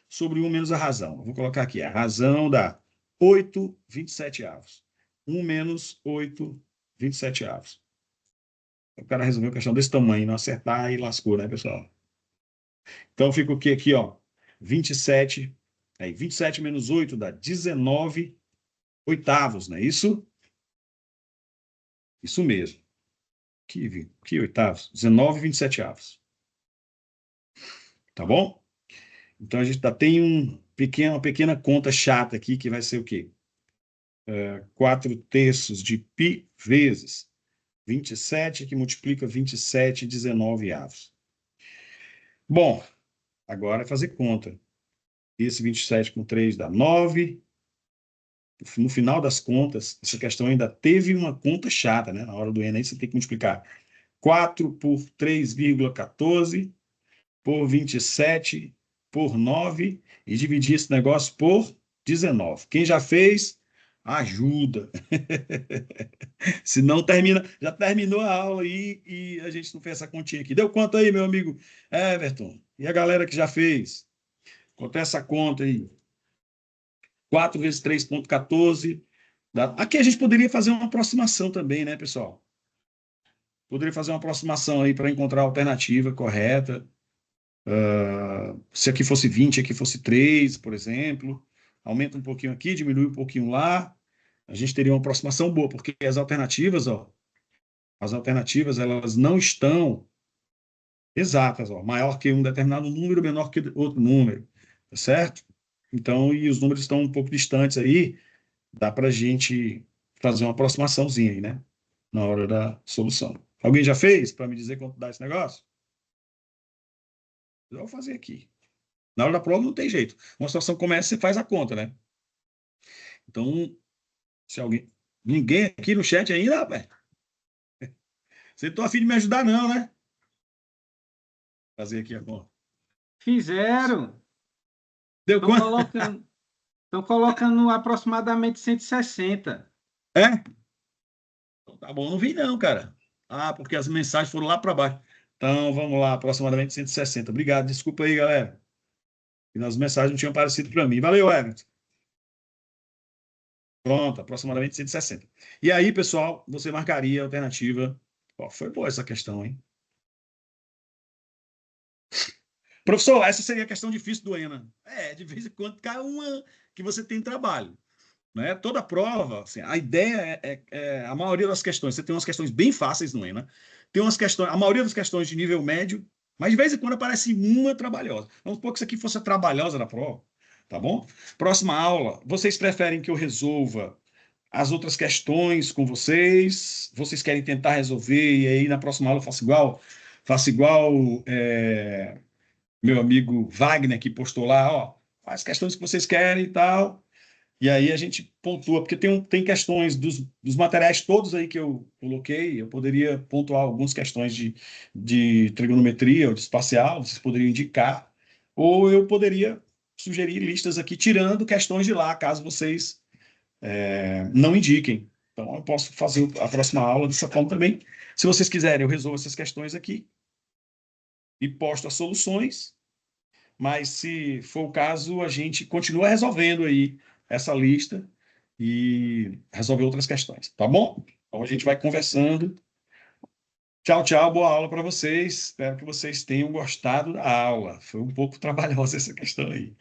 sobre 1 menos a razão. Eu vou colocar aqui, a razão dá 8 27avos. 1 menos 8 27avos. O cara resolveu a questão desse tamanho, não acertar e lascou, né, pessoal? Então fica o que aqui, ó? 27. Aí, 27 menos 8 dá 19 oitavos, não é isso? Isso mesmo. Que oitavos? 19 27avos. Tá bom? Então a gente tem uma pequena conta chata aqui, que vai ser o quê? 4 terços de π vezes 27, que multiplica 27 19avos. Bom, agora é fazer conta. Esse 27 com 3 dá 9. No final das contas, essa questão ainda teve uma conta chata, né? Na hora do Enem, você tem que multiplicar 4 por 3,14 por 27 por 9 e dividir esse negócio por 19. Quem já fez, ajuda. Se não termina, já terminou a aula aí e a gente não fez essa continha aqui. Deu conta aí, meu amigo Everton? E a galera que já fez? Quanto é essa conta aí? 4 vezes 3,14. Aqui a gente poderia fazer uma aproximação também, né, pessoal? Poderia fazer uma aproximação aí para encontrar a alternativa correta. Se aqui fosse 20, aqui fosse 3, por exemplo. Aumenta um pouquinho aqui, diminui um pouquinho lá. A gente teria uma aproximação boa, porque as alternativas, elas não estão exatas, maior que um determinado número, menor que outro número, tá certo? Então, e os números estão um pouco distantes aí, dá para a gente fazer uma aproximaçãozinha aí, né? Na hora da solução. Alguém já fez para me dizer quanto dá esse negócio? Eu vou fazer aqui. Na hora da prova não tem jeito. Uma situação começa, você faz a conta, né? Então, se alguém. Ninguém aqui no chat ainda, rapaz. Você não tá a fim de me ajudar, não, né? Fazer aqui a conta. Fizeram. Deu Estão quanto? colocando, estão colocando aproximadamente 160. É? Então, tá bom, não vi não, cara. Ah, porque as mensagens foram lá para baixo. Então, vamos lá, aproximadamente 160. Obrigado, desculpa aí, galera. E as mensagens não tinham aparecido para mim. Valeu, Everton. Pronto, aproximadamente 160. E aí, pessoal, você marcaria a alternativa. Ó, foi boa essa questão, hein? Professor, essa seria a questão difícil do ENA. De vez em quando cai uma que você tem trabalho. Né? Toda prova, assim, a ideia a maioria das questões, você tem umas questões bem fáceis no ENA, tem umas questões, a maioria das questões de nível médio, mas de vez em quando aparece uma trabalhosa. Vamos supor que isso aqui fosse a trabalhosa da prova, tá bom? Próxima aula, vocês preferem que eu resolva as outras questões com vocês? Vocês querem tentar resolver e aí na próxima aula eu faço igual meu amigo Wagner que postou lá, ó, faz questões que vocês querem e tal. E aí a gente pontua, porque tem questões dos materiais todos aí que eu coloquei, eu poderia pontuar algumas questões de trigonometria ou de espacial, vocês poderiam indicar, ou eu poderia sugerir listas aqui, tirando questões de lá, caso vocês não indiquem. Então, eu posso fazer a próxima aula dessa forma também. Se vocês quiserem, eu resolvo essas questões aqui e posto as soluções, mas se for o caso, a gente continua resolvendo aí essa lista e resolver outras questões, tá bom? Então a gente vai conversando. Tchau, tchau, boa aula para vocês. Espero que vocês tenham gostado da aula. Foi um pouco trabalhosa essa questão aí.